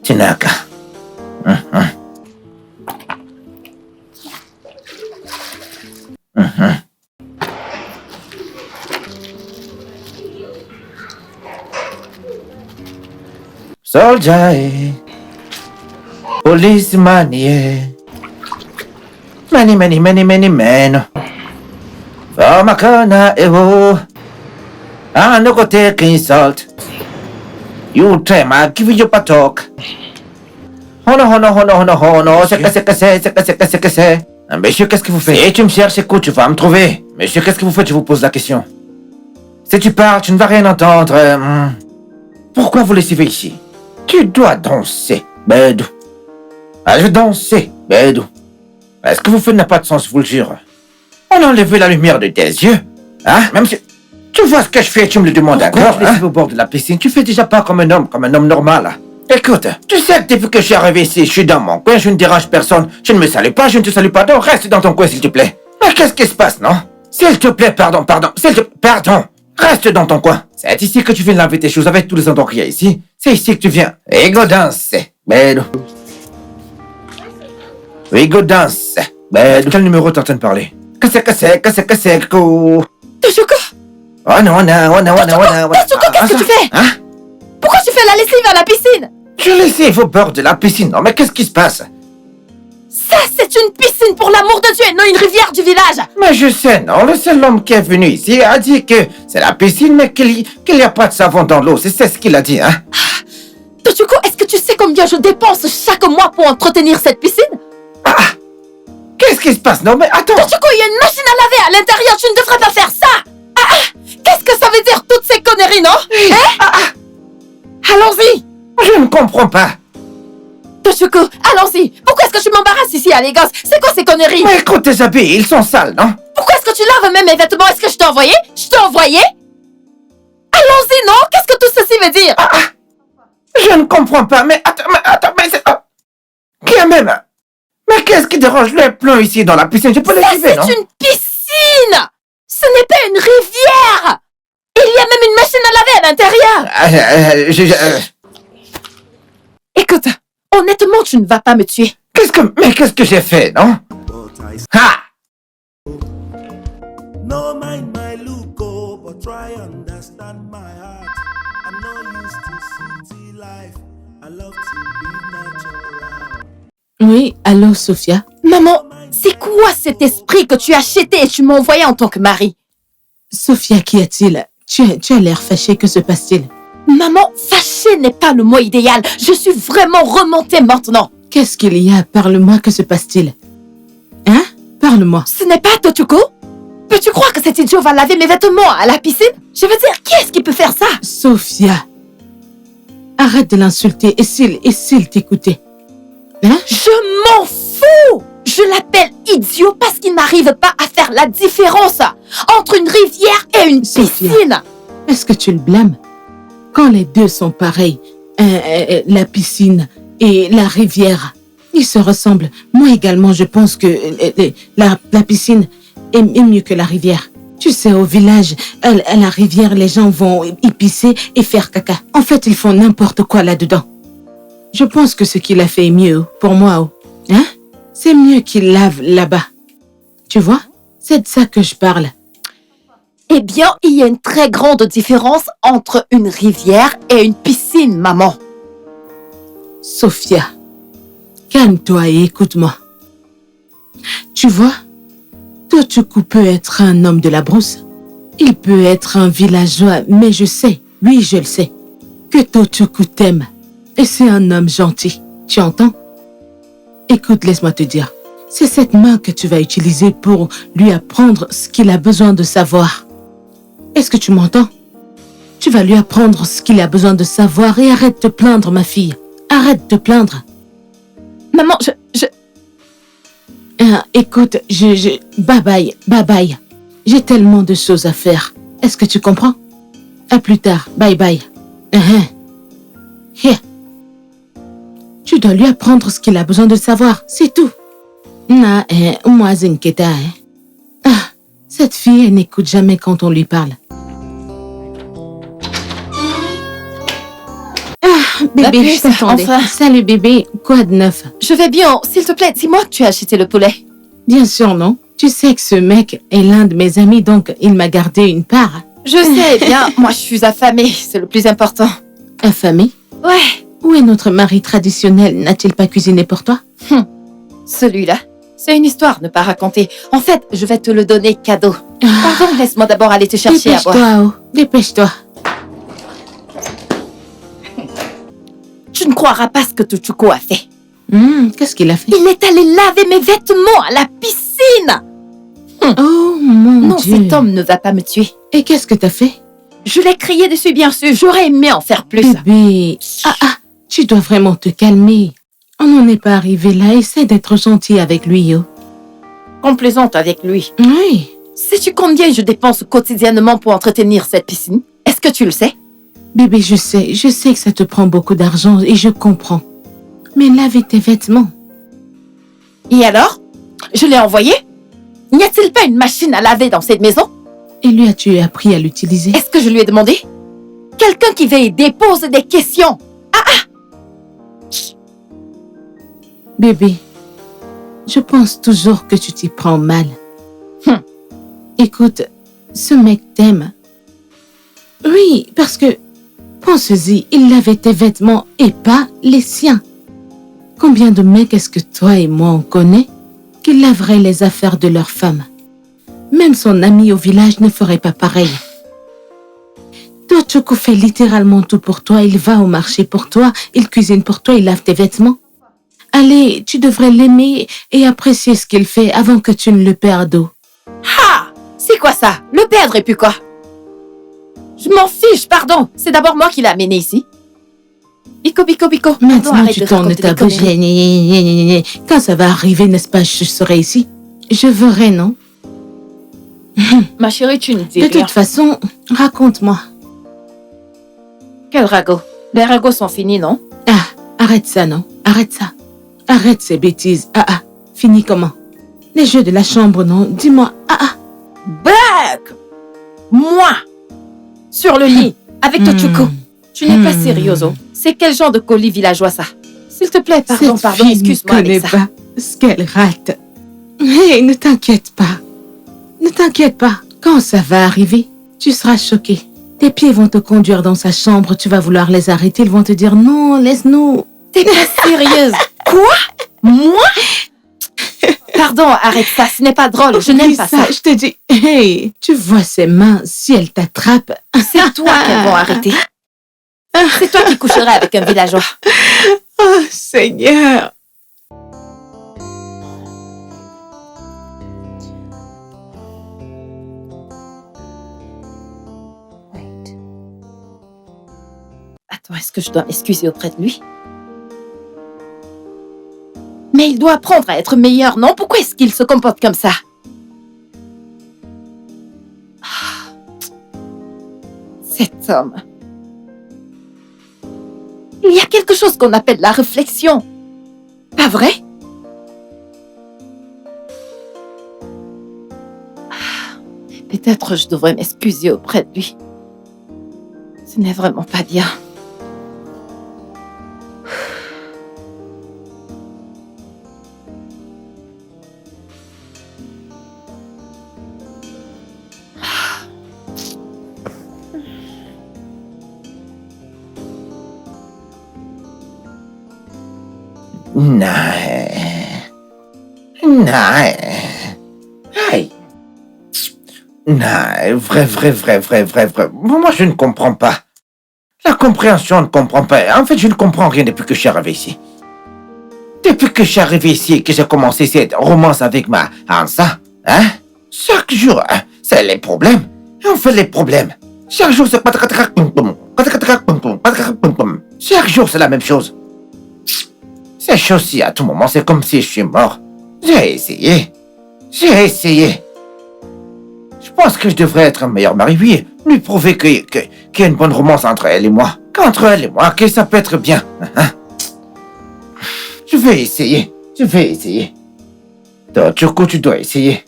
tu n'as qu'à. Soldier, policeman, yeah. Many men. Famakana evo. No go take insult. You try ma give you patok. Hono. C'est. Monsieur, qu'est-ce que vous faites? Et tu me cherches, écoute, tu vas me trouver. Monsieur, qu'est-ce que vous faites? Je vous pose la question. Si tu parles, tu ne vas rien entendre. Pourquoi vous les suivez ici? Tu dois danser, Bédou. Je vais danser, Bédou. Ce que vous faites n'a pas de sens, je vous le jure. On a enlevé la lumière de tes yeux. Hein? Même si... Tu vois ce que je fais, tu me le demandes encore, hein? Au bord de la piscine, tu fais déjà pas comme un homme normal. Écoute, tu sais que depuis que je suis arrivé ici, je suis dans mon coin, je ne dérange personne, je ne me salue pas, je ne te salue pas, donc reste dans ton coin, s'il te plaît. Mais qu'est-ce qui se passe, non? S'il te plaît, pardon. Pardon. Reste dans ton coin. C'est ici que tu viens laver tes choses avec tous les endroits qu'il y a ici. C'est ici que tu viens. Et go danser. Bédou. Oui, go danser. Bédou. Quel numéro t'es en train de parler? Qu'est-ce que c'est, quoi? Tochoko! Oh non. Tochoko, qu'est-ce que tu fais? Hein? Pourquoi tu fais la lessive à la piscine? Je laissais au bord de la piscine. Non, mais qu'est-ce qui se passe? Ça, c'est une piscine pour l'amour de Dieu et non une rivière du village. Mais je sais, non, le seul homme qui est venu ici a dit que c'est la piscine, mais qu'il n'y a pas de savon dans l'eau. C'est ce qu'il a dit, hein? Tochoko, est-ce que tu sais combien je dépense chaque mois pour entretenir cette piscine? qui se passe? Non, mais attends. Tochiko, il y a une machine à laver à l'intérieur. Tu ne devrais pas faire ça. Qu'est-ce que ça veut dire, toutes ces conneries, non? Allons-y. Je ne comprends pas. Tochiko, allons-y. Pourquoi est-ce que tu m'embarrasses ici à l'égance? C'est quoi ces conneries? Mais écoute tes habits, ils sont sales, non? Pourquoi est-ce que tu laves même mes vêtements? Est-ce que je t'ai envoyé? Je t'ai envoyé? Allons-y, non? Qu'est-ce que tout ceci veut dire? Je ne comprends pas, mais attends, mais c'est... Qui a même... Mais qu'est-ce qui dérange les plombs ici dans la piscine? Je peux les suivre, non? C'est une piscine! Ce n'est pas une rivière! Il y a même une machine à laver à l'intérieur! Écoute, honnêtement, tu ne vas pas me tuer. Qu'est-ce que j'ai fait, non? Ha! No mind my look, oh, but try understand my heart. I'm not used to city life. I love to live natural. Oui, allô, Sophia? Maman, c'est quoi cet esprit que tu as acheté et tu m'as envoyé en tant que mari? Sophia, qu'y a-t-il? Tu as l'air fâchée, que se passe-t-il? Maman, fâchée n'est pas le mot idéal. Je suis vraiment remontée maintenant. Qu'est-ce qu'il y a? Parle-moi, que se passe-t-il? Hein? Parle-moi. Ce n'est pas Tochiko? Peux-tu croire que cet idiot va laver mes vêtements à la piscine? Je veux dire, qui est-ce qui peut faire ça? Sophia, arrête de l'insulter. Et s'il t'écoutait? Hein? Je m'en fous! Je l'appelle idiot parce qu'il n'arrive pas à faire la différence entre une rivière et une piscine. Est-ce que tu le blâmes? Quand les deux sont pareils, la piscine et la rivière, ils se ressemblent. Moi également, je pense que la piscine est mieux que la rivière. Tu sais, au village, à la rivière, les gens vont y pisser et faire caca. En fait, ils font n'importe quoi là-dedans. Je pense que ce qu'il a fait est mieux pour moi. Hein? C'est mieux qu'il lave là-bas. Tu vois? C'est de ça que je parle. Eh bien, il y a une très grande différence entre une rivière et une piscine, maman. Sophia, calme-toi et écoute-moi. Tu vois, Tochiko peut être un homme de la brousse. Il peut être un villageois, mais je sais, oui, je le sais, que Tochiko t'aime. Et c'est un homme gentil, tu entends? Écoute, laisse-moi te dire, c'est cette main que tu vas utiliser pour lui apprendre ce qu'il a besoin de savoir. Est-ce que tu m'entends? Tu vas lui apprendre ce qu'il a besoin de savoir et arrête de te plaindre, ma fille. Arrête de te plaindre. Maman, Écoute, bye bye. J'ai tellement de choses à faire. Est-ce que tu comprends? À plus tard, bye bye. Here. Tu dois lui apprendre ce qu'il a besoin de savoir, c'est tout. Moi, Zinketa. Cette fille, elle n'écoute jamais quand on lui parle. Bébé, je t'attendais. Enfin. Salut bébé, quoi de neuf? Je vais bien. S'il te plaît, dis-moi que tu as acheté le poulet. Bien sûr, non. Tu sais que ce mec est l'un de mes amis, donc il m'a gardé une part. Je sais bien, moi je suis affamée, c'est le plus important. Affamée? Ouais. Où est notre mari traditionnel? N'a-t-il pas cuisiné pour toi? Celui-là, c'est une histoire à ne pas raconter. En fait, je vais te le donner cadeau. Pardon, laisse-moi d'abord aller te chercher à boire. Dépêche-toi, oh. Dépêche-toi. Tu ne croiras pas ce que Tochiko a fait. Qu'est-ce qu'il a fait? Il est allé laver mes vêtements à la piscine. Oh mon Non, Dieu. cet homme ne va pas me tuer. Et qu'est-ce que t'as fait? Je l'ai crié dessus, bien sûr. J'aurais aimé en faire plus. Bébé, tu dois vraiment te calmer. On n'en est pas arrivé là. Essaie d'être gentil avec lui, oh. Complaisante avec lui. Oui. Sais-tu combien je dépense quotidiennement pour entretenir cette piscine? Est-ce que tu le sais? Bébé, je sais que ça te prend beaucoup d'argent et je comprends. Mais lave tes vêtements. Et alors? Je l'ai envoyé? N'y a-t-il pas une machine à laver dans cette maison? Et lui as-tu appris à l'utiliser? Est-ce que je lui ai demandé? Quelqu'un qui va aider pose des questions. Bébé, je pense toujours que tu t'y prends mal. Écoute, ce mec t'aime. Oui, parce que, pense-y, il lavait tes vêtements et pas les siens. Combien de mecs est-ce que toi et moi on connaît qui laveraient les affaires de leur femme? Même son ami au village ne ferait pas pareil. Tochiko fait littéralement tout pour toi. Il va au marché pour toi, il cuisine pour toi, il lave tes vêtements. Allez, tu devrais l'aimer et apprécier ce qu'il fait avant que tu ne le perdes. Ah! C'est quoi ça? Le perdre et puis quoi? Je m'en fiche, pardon. C'est d'abord moi qui l'ai amené ici. Bico. Pardon, Maintenant, arrête tu de tournes raconter ta des bouche. conneries. Quand ça va arriver, n'est-ce pas, je serai ici. Je verrai, non? Ma chérie, tu ne dis De rien. toute façon, raconte-moi. Quel ragot? Les ragots sont finis, non? Ah, arrête ça, non? Arrête ça. Arrête ces bêtises. Fini comment? Les jeux de la chambre, non? Dis-moi. Blague! Moi! Sur le lit, avec Tochuko. Tu n'es pas sérieuse, C'est quel genre de colis villageois, ça? S'il te plaît, pardon, Cette fille excuse-moi ne connaît avec ça. pas ce qu'elle rate. Hé, ne t'inquiète pas. Ne t'inquiète pas. Quand ça va arriver, tu seras choqué. Tes pieds vont te conduire dans sa chambre, tu vas vouloir les arrêter, ils vont te dire non, laisse-nous. T'es pas sérieuse? Quoi? Moi? Pardon, arrête ça, ce n'est pas drôle, je n'aime pas ça. Je te dis, hey, tu vois ses mains, si elles t'attrapent. C'est toi qu'elles vont arrêter. C'est toi qui coucherais avec un villageois. Oh, Seigneur. Attends, est-ce que je dois m'excuser auprès de lui? Mais il doit apprendre à être meilleur, non? Pourquoi est-ce qu'il se comporte comme ça? Cet homme. Il y a quelque chose qu'on appelle la réflexion. Pas vrai? Peut-être je devrais m'excuser auprès de lui. Ce n'est vraiment pas bien. Non. Hey. Non, vrai. Moi, je ne comprends pas. La compréhension ne comprend pas. En fait, je ne comprends rien depuis que je suis arrivé ici. Depuis que je suis arrivé ici et que j'ai commencé cette romance avec ma Hansa, hein? Chaque jour, hein, c'est les problèmes. Et on fait les problèmes. Chaque jour, c'est chaque jour, c'est la même chose. Ces choses-ci, à tout moment, c'est comme si je suis mort. J'ai essayé. Je pense que je devrais être un meilleur mari, oui. Lui prouver qu'il y a une bonne romance entre elle et moi. Qu'entre elle et moi, que ça peut être bien. Je vais essayer. Tochuko, tu dois essayer.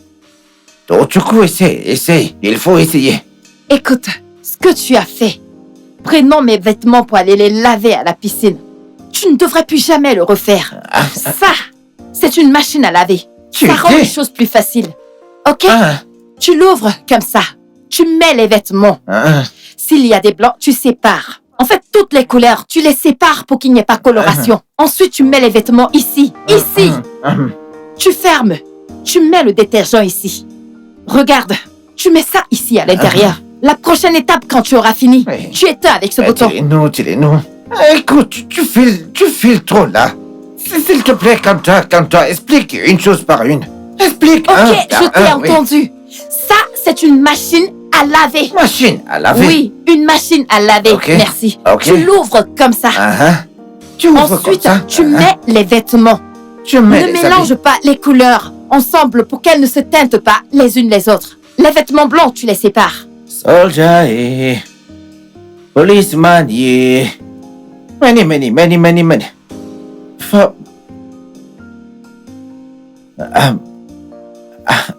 Tochuko, essaye. Il faut essayer. Écoute, ce que tu as fait. Prenons mes vêtements pour aller les laver à la piscine. Tu ne devrais plus jamais le refaire. Ça, c'est une machine à laver. Ça rend les choses plus faciles. Ok? Tu l'ouvres comme ça. Tu mets les vêtements. S'il y a des blancs, tu sépares. En fait, toutes les couleurs, tu les sépares pour qu'il n'y ait pas coloration. Ensuite, tu mets les vêtements ici. Tu fermes. Tu mets le détergent ici. Regarde, tu mets ça ici à l'intérieur. La prochaine étape, quand tu auras fini, tu éteins avec ce bouton. Dis-les-nous. Écoute, tu files trop là. S'il te plaît, calme-toi. Explique une chose par une. Explique. Ok, je t'ai entendu. Ça, c'est une machine à laver. Machine à laver? Oui, une machine à laver. Okay. Merci. Okay. Tu l'ouvres comme ça. Tu ouvres Ensuite, comme ça? tu mets les vêtements. Tu mets ne les mélange habits. pas les couleurs ensemble pour qu'elles ne se teintent pas les unes les autres. Les vêtements blancs, tu les sépares. Soldier, yeah. Policeman, yeah. Many.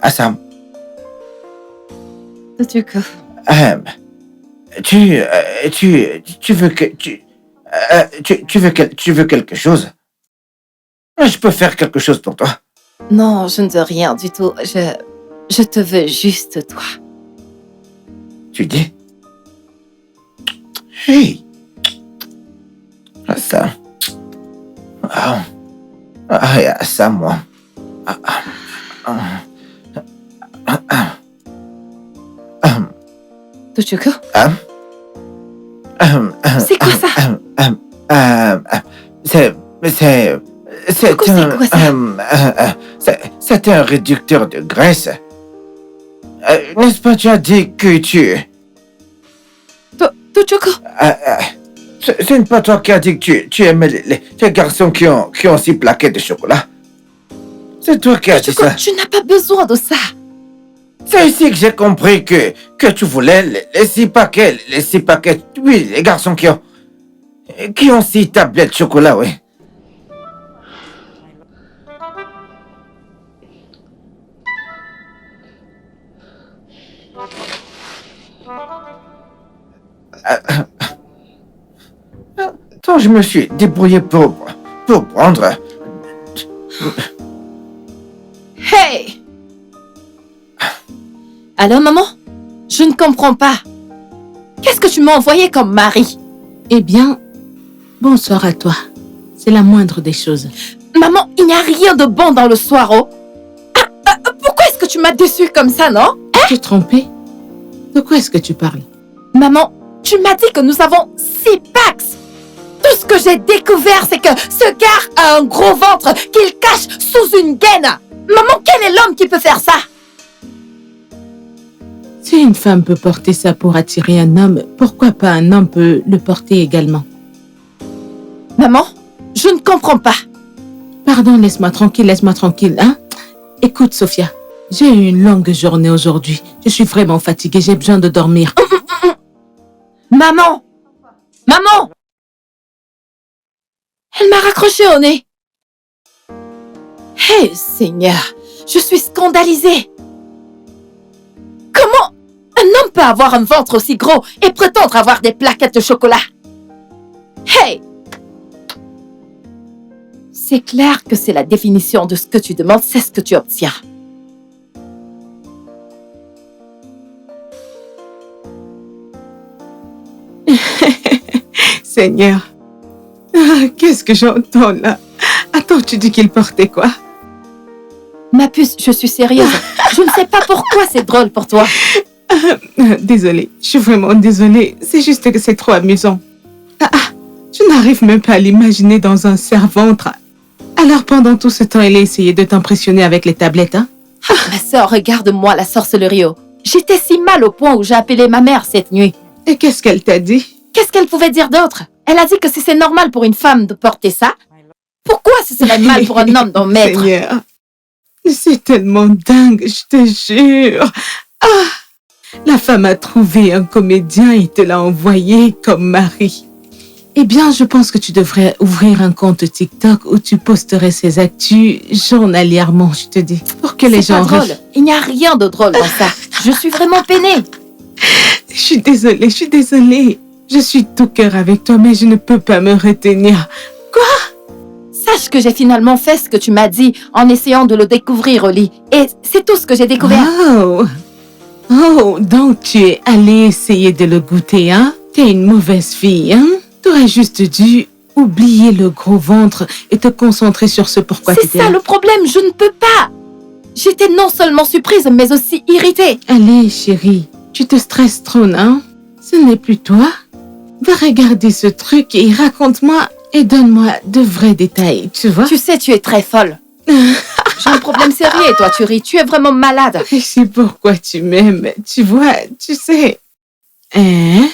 Assam, Tochuko. tu veux que tu veux quelque chose? Je peux faire quelque chose pour toi. Non, je ne veux rien du tout. Je te veux juste toi. Tu dis? Hey! Assam. Assam, moi. Tochuko? C'est quoi ça? C'est C'est Coco, c'est quoi ça? C'est un réducteur de graisse. N'est-ce pas, tu as dit que tu... Choco. Ce n'est pas toi qui as dit que tu aimais les garçons qui ont 6 plaquettes de chocolat. C'est toi qui as dit Choco, ça. tu n'as pas besoin de ça. C'est ici que j'ai compris que tu voulais les 6 paquets, oui, les garçons qui ont 6 tablettes de chocolat, oui. Attends, je me suis débrouillé pour prendre... Hey! Alors, maman? Je ne comprends pas. Qu'est-ce que tu m'as envoyé comme mari? Eh bien, bonsoir à toi. C'est la moindre des choses. Maman, il n'y a rien de bon dans le soir. Pourquoi est-ce que tu m'as déçue comme ça, non? Tu es trompée? De quoi est-ce que tu parles? Maman, tu m'as dit que nous avons 6 packs. Tout ce que j'ai découvert, c'est que ce gars a un gros ventre qu'il cache sous une gaine. Maman, quel est l'homme qui peut faire ça? Si une femme peut porter ça pour attirer un homme, pourquoi pas un homme peut le porter également? Maman, je ne comprends pas. Pardon, laisse-moi tranquille, hein? Écoute, Sophia, j'ai eu une longue journée aujourd'hui. Je suis vraiment fatiguée, j'ai besoin de dormir. Maman! Maman! Elle m'a raccroché au nez. Hé, Seigneur, je suis scandalisée. Comment un homme peut avoir un ventre aussi gros et prétendre avoir des plaquettes de chocolat? Hey! C'est clair que c'est la définition de ce que tu demandes, c'est ce que tu obtiens. Seigneur, qu'est-ce que j'entends là? Attends, tu dis qu'il portait quoi? Ma puce, je suis sérieuse. Je ne sais pas pourquoi c'est drôle pour toi. Désolée, je suis vraiment désolée. C'est juste que c'est trop amusant. Je n'arrive même pas à l'imaginer dans un serre-ventre. Alors pendant tout ce temps, elle a essayé de t'impressionner avec les tablettes, hein? Ma sœur, regarde-moi la sorcellerie. J'étais si mal au point où j'ai appelé ma mère cette nuit. Et qu'est-ce qu'elle t'a dit? Qu'est-ce qu'elle pouvait dire d'autre? Elle a dit que si c'est normal pour une femme de porter ça, pourquoi ce serait mal pour un homme d'en mettre? Seigneur, c'est tellement dingue, je te jure. La femme a trouvé un comédien et te l'a envoyé comme mari. Eh bien, je pense que tu devrais ouvrir un compte TikTok où tu posterais ces actus journalièrement, je te dis, pour que les gens... C'est pas drôle. Il n'y a rien de drôle dans ça. Je suis vraiment peinée. Je suis désolée. Je suis tout cœur avec toi, mais je ne peux pas me retenir. Sache que j'ai finalement fait ce que tu m'as dit en essayant de le découvrir au lit. Et c'est tout ce que j'ai découvert. Oh, donc tu es allée essayer de le goûter, hein? T'es une mauvaise fille, hein? T'aurais juste dû oublier le gros ventre et te concentrer sur ce pourquoi tu étais là. C'est ça le problème, je ne peux pas. J'étais non seulement surprise, mais aussi irritée. Allez, chérie, tu te stresses trop, non? Ce n'est plus toi. Va regarder ce truc et raconte-moi et donne-moi de vrais détails, tu vois? Tu sais, tu es très folle. J'ai un problème sérieux et toi, tu ris. Tu es vraiment malade. Et c'est pourquoi tu m'aimes, tu vois, tu sais. Hein?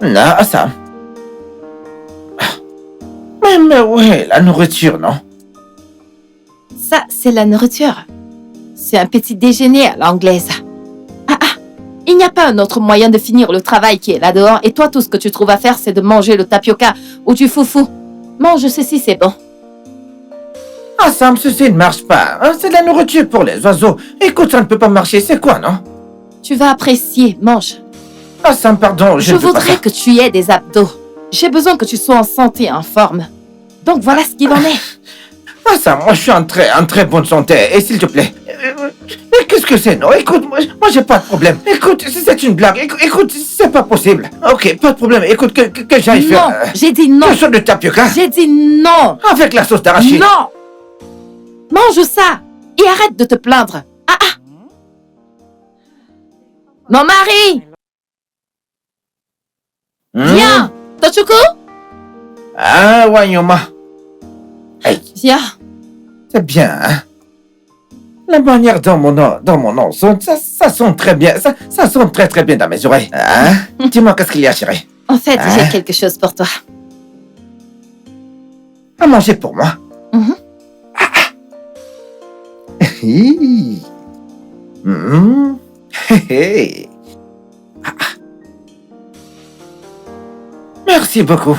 Là, ça. Mais ouais, la nourriture, non? Ça, c'est la nourriture. C'est un petit déjeuner à l'anglaise. Il n'y a pas un autre moyen de finir le travail qui est là dehors et toi, tout ce que tu trouves à faire, c'est de manger le tapioca ou du foufou. Mange ceci, c'est bon. Ah, Sam, ceci ne marche pas. Hein? C'est de la nourriture pour les oiseaux. Écoute, ça ne peut pas marcher. C'est quoi, non? Tu vas apprécier, mange. Ah, Sam, pardon, Je ne peux pas voudrais ça. que tu aies des abdos. J'ai besoin que tu sois en santé et en forme. Donc voilà ce qu'il en est. Ah, Sam, moi, je suis en très bonne santé. Et s'il te plaît... mais qu'est-ce que c'est, non? Écoute, moi, j'ai pas de problème. Écoute, c'est une blague. Écoute, c'est pas possible. Ok, pas de problème. Écoute, que j'aille faire... Non, j'ai dit non. Quelque chose de tapioca. J'ai dit non. Avec la sauce d'arachide. Non. Mange ça et arrête de te plaindre. Mon mari, viens. Tochuku, Ah, Wanyoma. Hey, viens. c'est bien, hein? La manière dont mon nom sonne, ça sonne très bien. Ça sonne très bien dans mes oreilles. Hein? Dis-moi, qu'est-ce qu'il y a, chérie? En fait, Hein? j'ai quelque chose pour toi. À manger pour moi. Mhm. Hi. Mhm. Hé, hé. Merci beaucoup.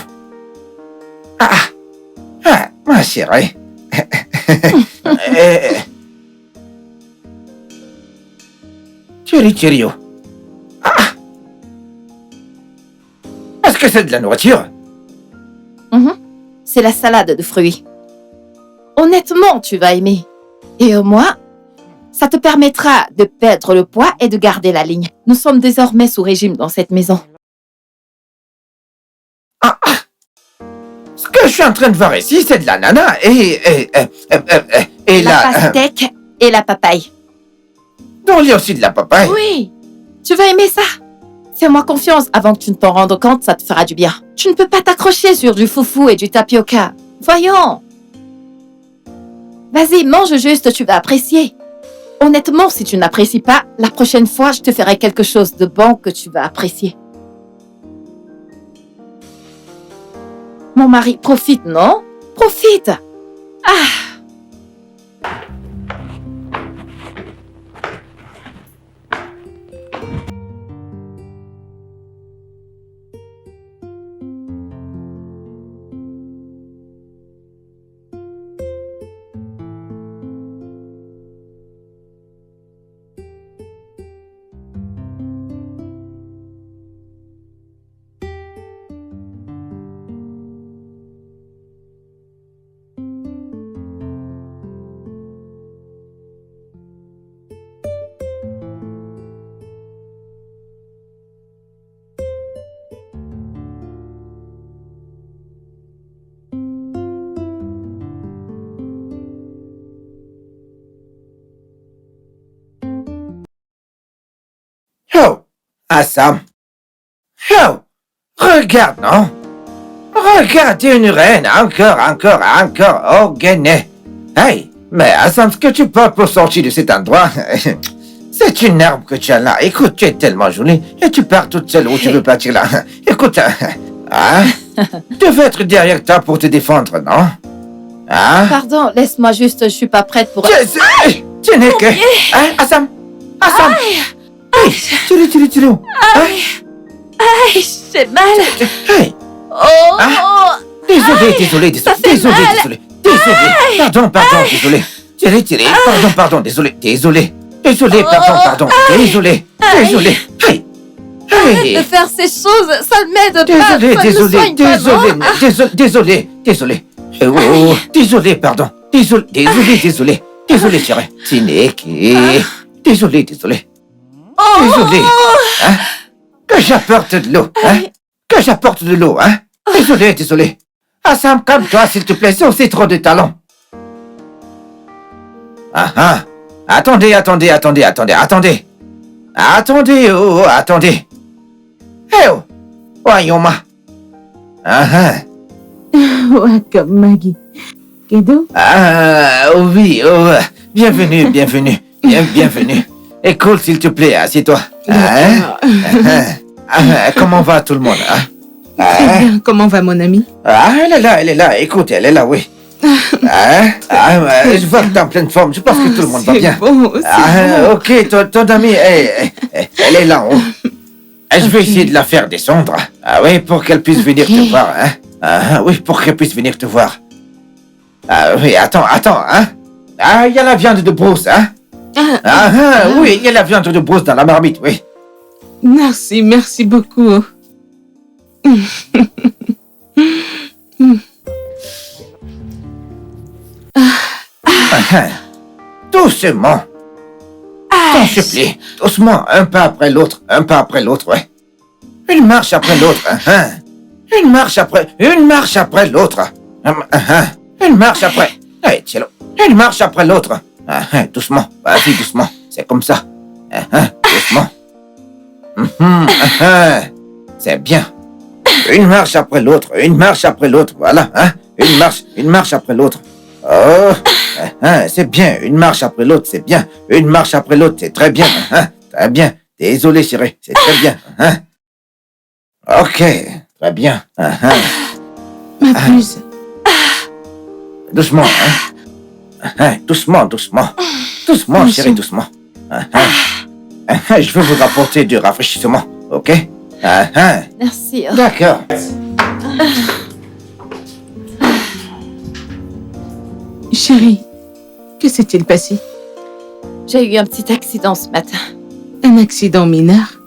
Ma chérie. Chérie. Est-ce que c'est de la nourriture? C'est la salade de fruits. Honnêtement, tu vas aimer. Et au moins, ça te permettra de perdre le poids et de garder la ligne. Nous sommes désormais sous régime dans cette maison. Ce que je suis en train de voir ici, c'est de l'ananas et La pastèque et la papaye. Donc il y a aussi de la papaye. Oui, tu vas aimer ça. Fais-moi confiance, avant que tu ne t'en rendes compte, ça te fera du bien. Tu ne peux pas t'accrocher sur du foufou et du tapioca. Voyons. Vas-y, mange juste, tu vas apprécier. Honnêtement, si tu n'apprécies pas, la prochaine fois, je te ferai quelque chose de bon que tu vas apprécier. Mon mari, profite, non? Profite. Oh, Sam. Oh, regarde, non? Regarde une reine, encore, oh, gainé. Hey, mais Sam, ce que tu peux pour sortir de cet endroit, c'est une herbe que tu as là. Écoute, tu es tellement jolie et tu pars toute seule où tu veux partir là. Écoute, tu veux être derrière toi pour te défendre, non? Pardon, laisse-moi juste, je suis pas prête pour... Tu n'es que... Hein, Sam? Hey, tu l'as. Aïe, j'ai mal. Hey. Oh, Désolé. Ça fait Désolé. Pardon, désolé. Thierry, pardon, désolé. Désolé, pardon. Désolé. Hey. Arrête de faire ces choses, ça ne m'aide pas. Ça ne soigne pas, non? Désolé. Oh, désolé, pardon. Désolé, chérie. Désolé. Désolé. Hein? Que j'apporte de l'eau, hein? Désolé. Sam, calme-toi, s'il te plaît, c'est aussi trop de talent. Attendez. Attendez, Eh oh, voyons, Welcome, Maggie. Kedo? Oui, bienvenue. Écoute, s'il te plaît, assieds-toi. Comment va tout le monde, hein? Très bien. Comment va mon amie? Ah, elle est là. Écoute, elle est là, oui. Je vois que t'es en pleine forme. Je pense que tout le monde va bien. Bon, bon. Ok, ton amie, elle est là en haut. Je vais essayer de la faire descendre. Ah oui, pour qu'elle puisse venir te voir, hein. Oui, pour qu'elle puisse venir te voir. Ah oui, attends, hein. Ah, il y a la viande de brousse, hein. Oui, il y a la viande de brousse dans la marmite, oui. Merci beaucoup. Doucement. T'en supplie. Doucement, un pas après l'autre, ouais. Une marche après l'autre, Une marche après l'autre. Une marche après. Hey, Cielo. Une marche après l'autre. Doucement, vas-y, doucement. C'est comme ça. Doucement. C'est bien. Une marche après l'autre, voilà, hein. Une marche après l'autre. Oh, c'est bien, une marche après l'autre, c'est bien. Une marche après l'autre, c'est très bien, très bien. Désolé, chérie, c'est très bien, Ok, très bien, Ma puce. Doucement, doucement. Doucement, chérie, doucement. Je vais vous rapporter du rafraîchissement, ok? Merci. D'accord. Chérie, que s'est-il passé? J'ai eu un petit accident ce matin. Un accident mineur?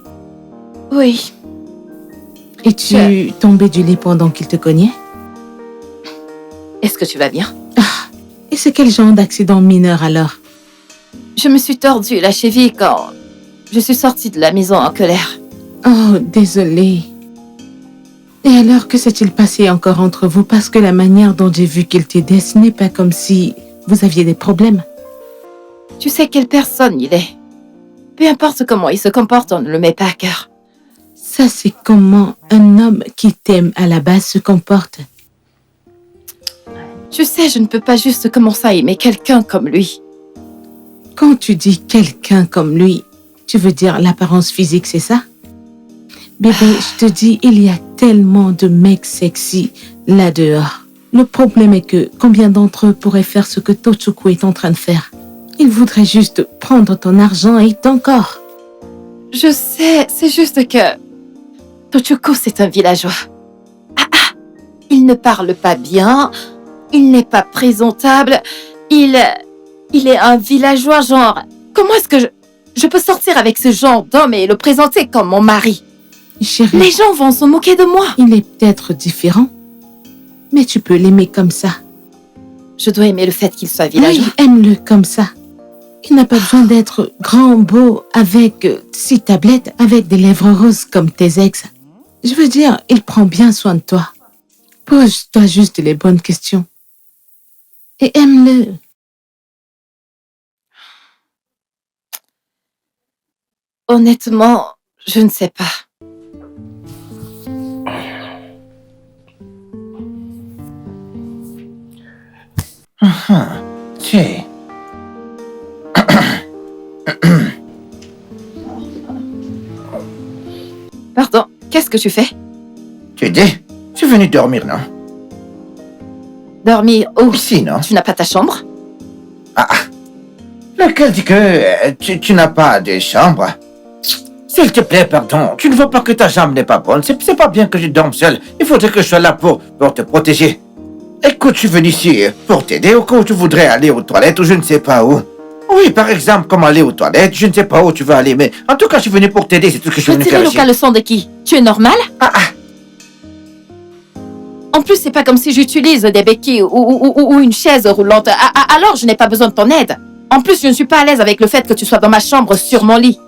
Oui. Es-tu tombée du lit pendant qu'il te cognait? Est-ce que tu vas bien? Et c'est quel genre d'accident mineur alors? Je me suis tordu la cheville quand je suis sortie de la maison en colère. Oh, désolée. Et alors, que s'est-il passé encore entre vous? Parce que la manière dont j'ai vu qu'il t'aidait, ce n'est pas comme si vous aviez des problèmes. Tu sais quelle personne il est. Peu importe comment il se comporte, on ne le met pas à cœur. Ça, c'est comment un homme qui t'aime à la base se comporte. Tu sais, je ne peux pas juste commencer à aimer quelqu'un comme lui. Quand tu dis quelqu'un comme lui, tu veux dire l'apparence physique, c'est ça? Bébé, je te dis, il y a tellement de mecs sexy là dehors. Le problème est que combien d'entre eux pourraient faire ce que Tochukwu est en train de faire? Ils voudraient juste prendre ton argent et ton corps. Je sais, c'est juste que... Tochukwu, c'est un villageois. Il ne parle pas bien, il n'est pas présentable, il est un villageois genre... Comment est-ce que je peux sortir avec ce genre d'homme et le présenter comme mon mari? Chérie, Les gens vont se moquer de moi. il est peut-être différent, mais tu peux l'aimer comme ça. Je dois aimer le fait qu'il soit villageois. Oui, aime-le comme ça. Il n'a pas besoin d'être grand, beau, avec 6 tablettes, avec des lèvres roses comme tes ex. Je veux dire, il prend bien soin de toi. Pose-toi juste les bonnes questions. Et aime-le. Honnêtement, je ne sais pas. C'est... Pardon, qu'est-ce que tu fais? Tu dis? Je suis venu dormir, non? Dormir où? Ici, non? Tu n'as pas ta chambre? Lequel dit que tu n'as pas de chambre? S'il te plaît, pardon. Tu ne vois pas que ta chambre n'est pas bonne. C'est pas bien que je dorme seul. Il faudrait que je sois là pour te protéger. Écoute, je suis venu ici pour t'aider au cas où tu voudrais aller aux toilettes ou je ne sais pas où. Oui, par exemple, comme aller aux toilettes, je ne sais pas où tu veux aller, mais en tout cas, je suis venu pour t'aider, c'est tout ce que je suis venu faire Retirer ici. le caleçon de qui? Tu es normal? En plus, c'est pas comme si j'utilise des béquilles ou une chaise roulante. Alors, je n'ai pas besoin de ton aide. En plus, je ne suis pas à l'aise avec le fait que tu sois dans ma chambre sur mon lit.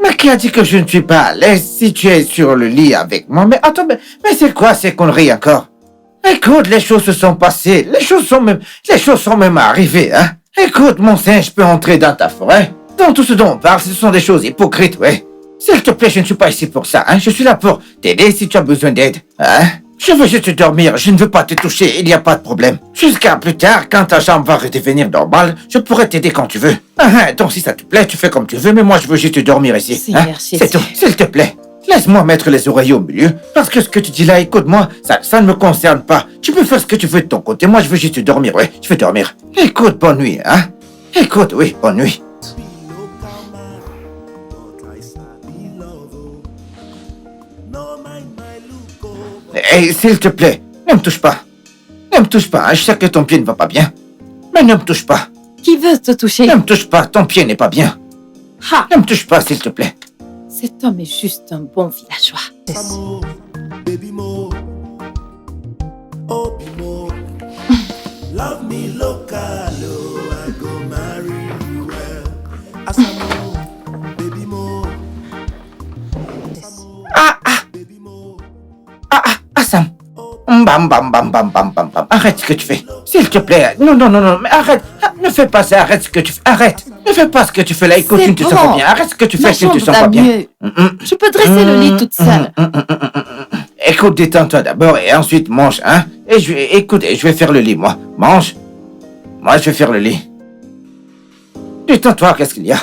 Mais qui a dit que je ne suis pas à l'aise si tu es sur le lit avec moi? Mais attends, mais c'est quoi ces conneries encore? Écoute, les choses se sont passées, les choses sont même arrivées, hein? Écoute, mon singe peut entrer dans ta forêt. Dans tout ce dont on parle, ce sont des choses hypocrites, ouais. S'il te plaît, je ne suis pas ici pour ça, hein? Je suis là pour t'aider si tu as besoin d'aide, hein? Je veux juste dormir, je ne veux pas te toucher, il n'y a pas de problème. Jusqu'à plus tard, quand ta jambe va redevenir normale, je pourrai t'aider quand tu veux. Donc si ça te plaît, tu fais comme tu veux, mais moi je veux juste dormir ici. Seigneur Hein? C'est tout, s'il te plaît. Laisse-moi mettre les oreilles au milieu, parce que ce que tu dis là, écoute-moi, ça ne me concerne pas. Tu peux faire ce que tu veux de ton côté, moi je veux juste dormir, ouais, je veux dormir. Écoute, bonne nuit, hein. Écoute, oui, bonne nuit. Et s'il te plaît, ne me touche pas. Ne me touche pas, hein. Je sais que ton pied ne va pas bien. Mais ne me touche pas. Qui veut te toucher? Ne me touche pas, ton pied n'est pas bien. Ha! Ne me touche pas, s'il te plaît. Cet homme est juste un bon villageois. Samo, baby mo, oh mo, love me local, oh, I go marry you well. Asamo, baby mo, baby mo, Sam. Bam, bam, bam, bam, bam, bam, bam. Arrête ce que tu fais. S'il te plaît. Non, non, non, non, mais arrête. Ne fais pas ça, arrête ce que tu fais. Arrête. Ne fais pas ce que tu fais là. Écoute, tu ne te sens pas bien. Arrête ce que tu fais, tu ne te sens pas bien. Mieux. Je peux dresser le lit toute seule. Écoute, détends-toi d'abord et ensuite mange, hein. Et je vais faire le lit, moi. Mange. Moi, je vais faire le lit. Détends-toi, qu'est-ce qu'il y a?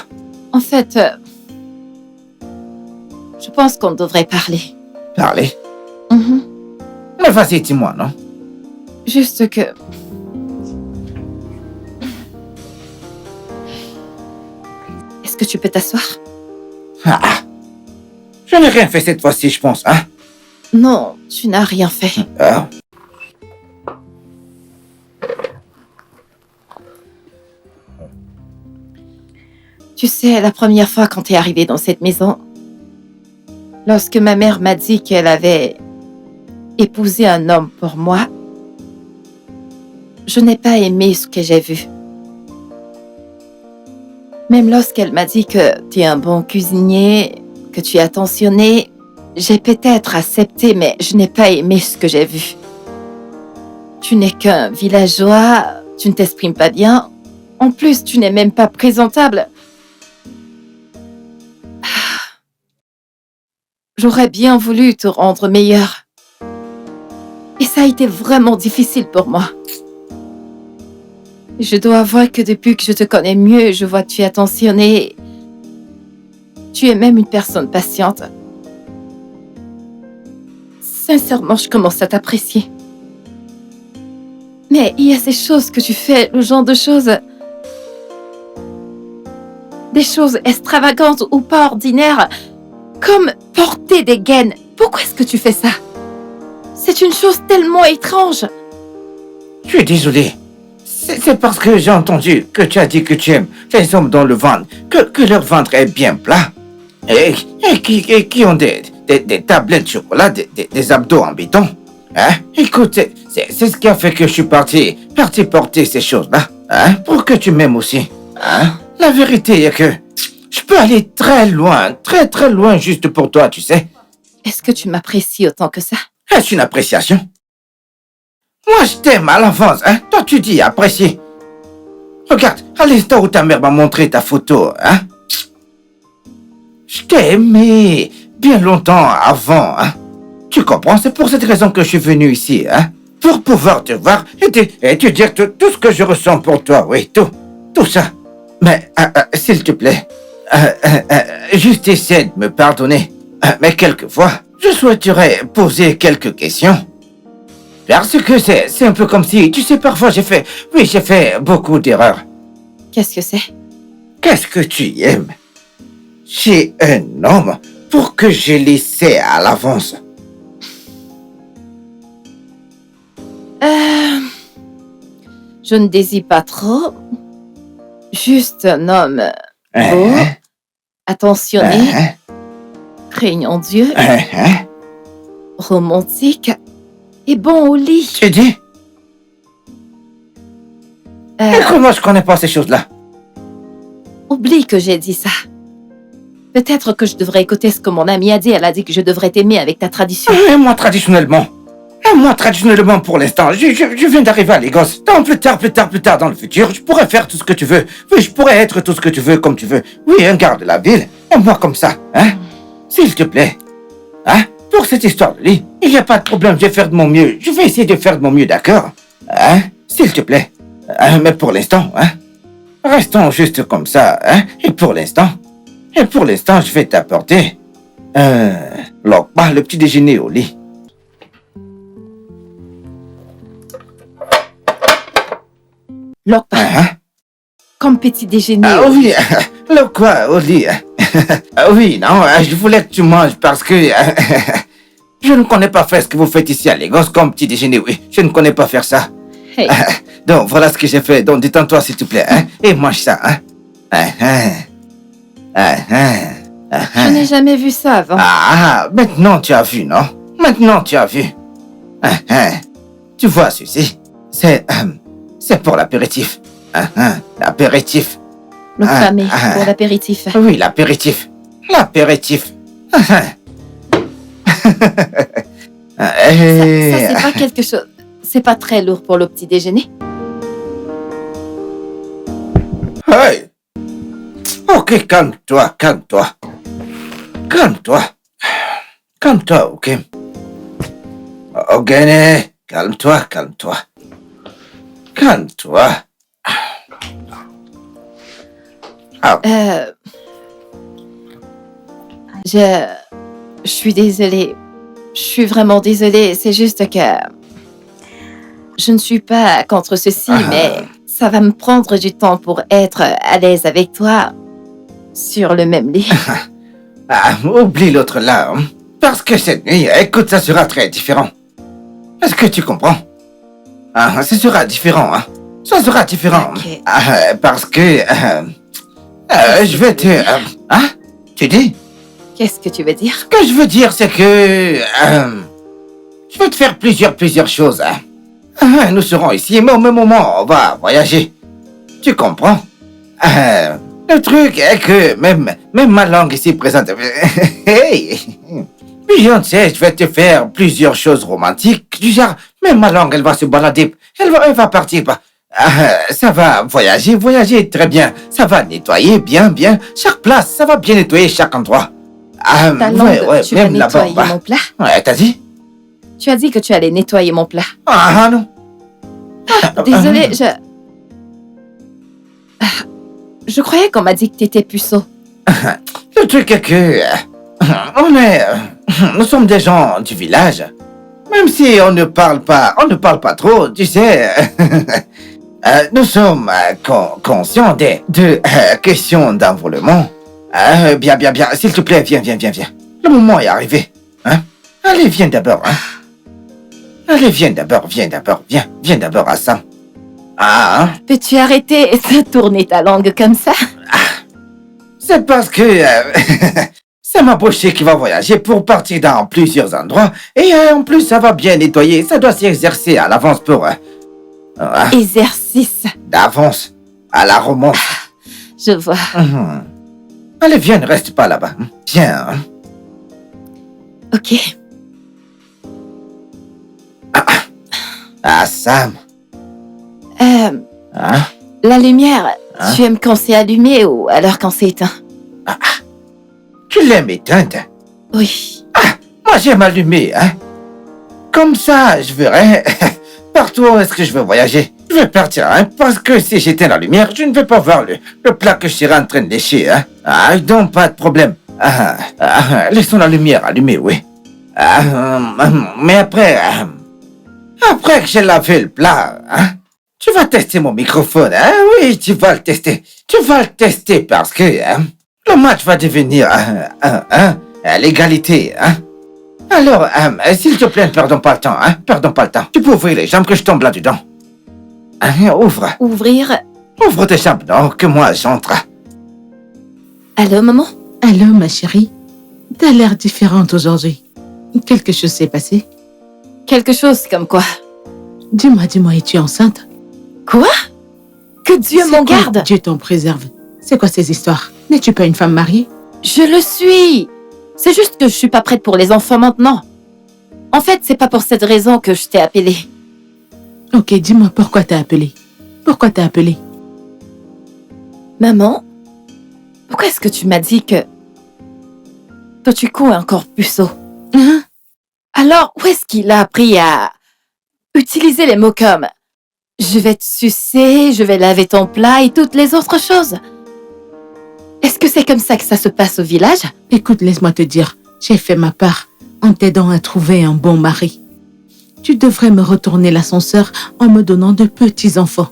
En fait, je pense qu'on devrait parler. Parler? Mhm. Mais vas-y, dis-moi, non? Juste que... Est-ce que tu peux t'asseoir? Ah, je n'ai rien fait cette fois-ci, je pense, hein? Non, tu n'as rien fait. Ah. Tu sais, la première fois quand tu es arrivé dans cette maison, lorsque ma mère m'a dit qu'elle avait épousé un homme pour moi, je n'ai pas aimé ce que j'ai vu. Même lorsqu'elle m'a dit que tu es un bon cuisinier, que tu es attentionné, j'ai peut-être accepté, mais je n'ai pas aimé ce que j'ai vu. Tu n'es qu'un villageois, tu ne t'exprimes pas bien. En plus, tu n'es même pas présentable. J'aurais bien voulu te rendre meilleur. Et ça a été vraiment difficile pour moi. Je dois avouer que depuis que je te connais mieux, je vois que tu es attentionné. Tu es même une personne patiente. Sincèrement, je commence à t'apprécier. Mais il y a ces choses que tu fais, le genre de choses... Des choses extravagantes ou pas ordinaires, comme porter des gaines. Pourquoi est-ce que tu fais ça? C'est une chose tellement étrange. Je suis désolé. C'est parce que j'ai entendu que tu as dit que tu aimes les hommes dont le ventre, que leur ventre est bien plat. Et qui ont des tablettes de chocolat, des abdos en béton. Hein? Écoute, c'est ce qui a fait que je suis parti porter ces choses-là. Hein? Pour que tu m'aimes aussi. Hein? La vérité est que je peux aller très loin, très très loin juste pour toi, tu sais. Est-ce que tu m'apprécies autant que ça? Est-ce une appréciation? Moi, je t'aime à l'avance, hein? Toi, tu dis apprécier. Regarde, à l'instant où ta mère m'a montré ta photo, hein? Je t'ai aimé bien longtemps avant, hein? Tu comprends? C'est pour cette raison que je suis venu ici, hein? Pour pouvoir te voir et te dire tout ce que je ressens pour toi, oui, tout ça. Mais, s'il te plaît, juste essaie de me pardonner. Mais quelquefois, je souhaiterais poser quelques questions. Parce que c'est un peu comme si, tu sais, parfois j'ai fait beaucoup d'erreurs. Qu'est-ce que c'est? Qu'est-ce que tu aimes chez un homme pour que je laissé à l'avance? Je ne désire pas trop. Juste un homme beau, attentionné, craignant Dieu, romantique et bon au lit. Tu dis? Et comment je connais pas ces choses-là? Oublie que j'ai dit ça. Peut-être que je devrais écouter ce que mon amie a dit. Elle a dit que je devrais t'aimer avec ta tradition. Et moi traditionnellement pour l'instant, je viens d'arriver à Lagos. Donc plus tard dans le futur, je pourrais faire tout ce que tu veux. Oui, je pourrais être tout ce que tu veux comme tu veux. Oui, un garde de la ville. Et moi comme ça, hein? S'il te plaît. Hein? Pour cette histoire de lit, il n'y a pas de problème, je vais faire de mon mieux. Je vais essayer de faire de mon mieux, d'accord? Hein? S'il te plaît. Mais pour l'instant, hein? Restons juste comme ça, hein? Et pour l'instant, je vais t'apporter Lokpa, le petit déjeuner au lit. Lokpa, Hein? comme petit déjeuner. Ah oui, le quoi au lit? Ah oui, non, je voulais que tu manges parce que je ne connais pas faire ce que vous faites ici à Lagos comme petit déjeuner, oui. Je ne connais pas faire ça. Hey. Donc voilà ce que j'ai fait. Donc détends-toi s'il te plaît, hein, et mange ça, hein. Je n'ai jamais vu ça avant. Ah, maintenant tu as vu, non? Maintenant tu as vu. Tu vois ceci? C'est pour l'apéritif. L'apéritif. Lokpa, mais pour l'apéritif. Oui, l'apéritif. L'apéritif. Ça, c'est pas quelque chose... C'est pas très lourd pour le petit déjeuner. Hey! Ok, calme-toi, calme-toi. Calme-toi. Calme-toi, ok? Ogene, calme-toi, calme-toi. Calme-toi. Je suis désolée. Je suis vraiment désolée. C'est juste que... Je ne suis pas contre ceci, mais ça va me prendre du temps pour être à l'aise avec toi sur le même lit. Oublie l'autre là, hein. Parce que cette nuit, écoute, ça sera très différent. Est-ce que tu comprends? Ça sera différent, hein. Ça sera différent. Ok. Parce que... je vais te... Tu dis? Qu'est-ce que tu veux dire? Ce que je veux dire, c'est que... je vais te faire plusieurs choses, hein. Nous serons ici, mais au même moment, on va voyager. Tu comprends? Le truc est que même ma langue ici présente... Hey! Beyoncé, je vais te faire plusieurs choses romantiques. Du genre, même ma langue, elle va se balader. Elle va partir. Ça va voyager très bien. Ça va nettoyer bien. Chaque place, ça va bien nettoyer chaque endroit. Ta langue, tu vas même là-bas, nettoyer mon plat? Ouais, t'as dit? Tu as dit que tu allais nettoyer mon plat. Non. Désolée, je croyais qu'on m'a dit que t'étais puceau. Le truc est que... nous sommes des gens du village. Même si on ne parle pas trop, tu sais... nous sommes conscients de questions d'envolement. Bien. S'il te plaît, viens. Le moment est arrivé. Hein? Allez, viens d'abord. Hein? Allez, viens d'abord. Viens d'abord, Assam. Peux-tu arrêter de tourner ta langue comme ça? C'est parce que... c'est ma bouchée qui va voyager pour partir dans plusieurs endroits. Et en plus, ça va bien nettoyer. Ça doit s'exercer à l'avance pour... Exercice. d'avance, à la romance. Je vois. Allez, viens, ne reste pas là-bas. Viens. Hein. Ok. Sam. La lumière, tu aimes quand c'est allumé ou alors quand c'est éteint? Tu l'aimes éteinte? Oui. Moi, j'aime allumer, hein. Comme ça, je verrai partout où est-ce que je veux voyager. Je vais partir, hein, parce que si j'éteins la lumière, je ne vais pas voir le plat que je serai en train de lécher, hein. Donc, pas de problème. Laissons la lumière allumée, oui. Mais après que j'ai lavé le plat, hein, tu vas tester mon microphone, hein? Oui, tu vas le tester. Tu vas le tester parce que le match va devenir l'égalité, hein? Alors, s'il te plaît, perdons pas le temps, hein? Perdons pas le temps. Tu peux ouvrir les jambes que je tombe là-dedans. Ouvre. Ouvrir? Ouvre tes jambes, non, que moi j'entre. Allô, maman? Allô, ma chérie. T'as l'air différente aujourd'hui. Quelque chose s'est passé? Quelque chose comme quoi? Dis-moi, es-tu enceinte? Quoi? Que Dieu m'en C'est quoi? garde! Dieu t'en préserve. C'est quoi ces histoires? N'es-tu pas une femme mariée? Je le suis! C'est juste que je suis pas prête pour les enfants maintenant. En fait, c'est pas pour cette raison que je t'ai appelée. Ok, dis-moi pourquoi t'as appelé. Pourquoi t'as appelé? Maman, pourquoi est-ce que tu m'as dit que... tu es encore puceau? Hein? Alors, où est-ce qu'il a appris à utiliser les mots comme « je vais te sucer, je vais laver ton plat » et toutes les autres choses? Est-ce que c'est comme ça que ça se passe au village? Écoute, laisse-moi te dire, j'ai fait ma part. en t'aidant à trouver un bon mari. Tu devrais me retourner l'ascenseur en me donnant de petits enfants.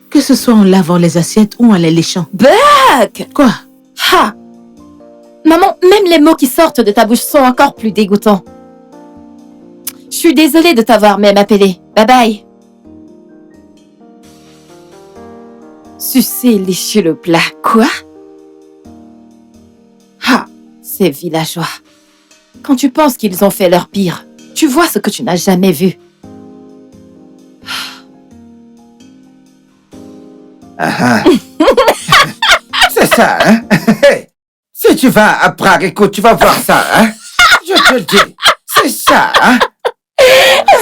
Que ce soit en lavant les assiettes ou en les léchant. Buck! Quoi? Ha! Maman, même les mots qui sortent de ta bouche sont encore plus dégoûtants. Je suis désolée de t'avoir même appelé. Bye bye. Sucer, lécher le plat. Quoi? Ha! Ces villageois. Quand tu penses qu'ils ont fait leur pire, tu vois ce que tu n'as jamais vu. Ah, ah. C'est ça, hein? Si tu vas à Prague, écoute, tu vas voir ça, hein? Je te le dis, c'est ça, hein?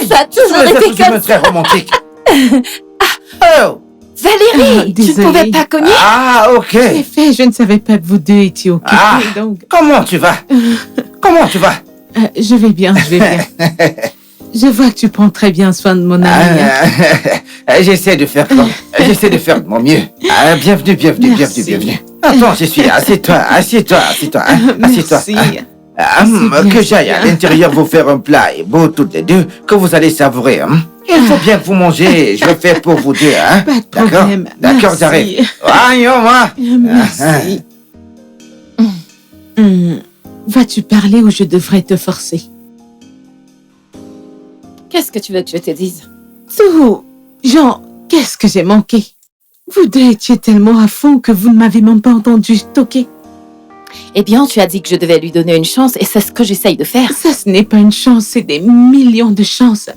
Ça a toujours été comme très romantique. Oh! Valérie, tu ne désolée. pouvais pas cogner? Ah, ok. En effet, je ne savais pas que vous deux étiez occupés, Ah. donc... Comment tu vas? Comment tu vas? je vais bien, je vais bien. Je vois que tu prends très bien soin de mon ami. hein. J'essaie de faire quoi? J'essaie de faire de mon mieux. Ah, bienvenue, bienvenue, Merci. bienvenue, bienvenue. Attends, j'y suis. Assieds-toi, assieds-toi, assieds-toi, hein? Assieds-toi. Merci. Ah, C'est bien, que c'est j'aille à bien. l'intérieur vous faire un plat et beau toutes les deux que vous allez savourer. Hein? Il faut bien que vous mangez. Je le fais pour vous deux. Hein? Pas de D'accord? problème. D'accord, Merci. j'arrive. Voyons, moi. Merci. Vas-tu parler ou je devrais te forcer? Qu'est-ce que tu veux que je te dise? Tout. Jean, qu'est-ce que j'ai manqué? Vous deux étiez tellement à fond que vous ne m'avez même pas entendu toquer. Eh bien, tu as dit que je devais lui donner une chance et c'est ce que j'essaye de faire. Ça, ce n'est pas une chance, c'est des millions de chances.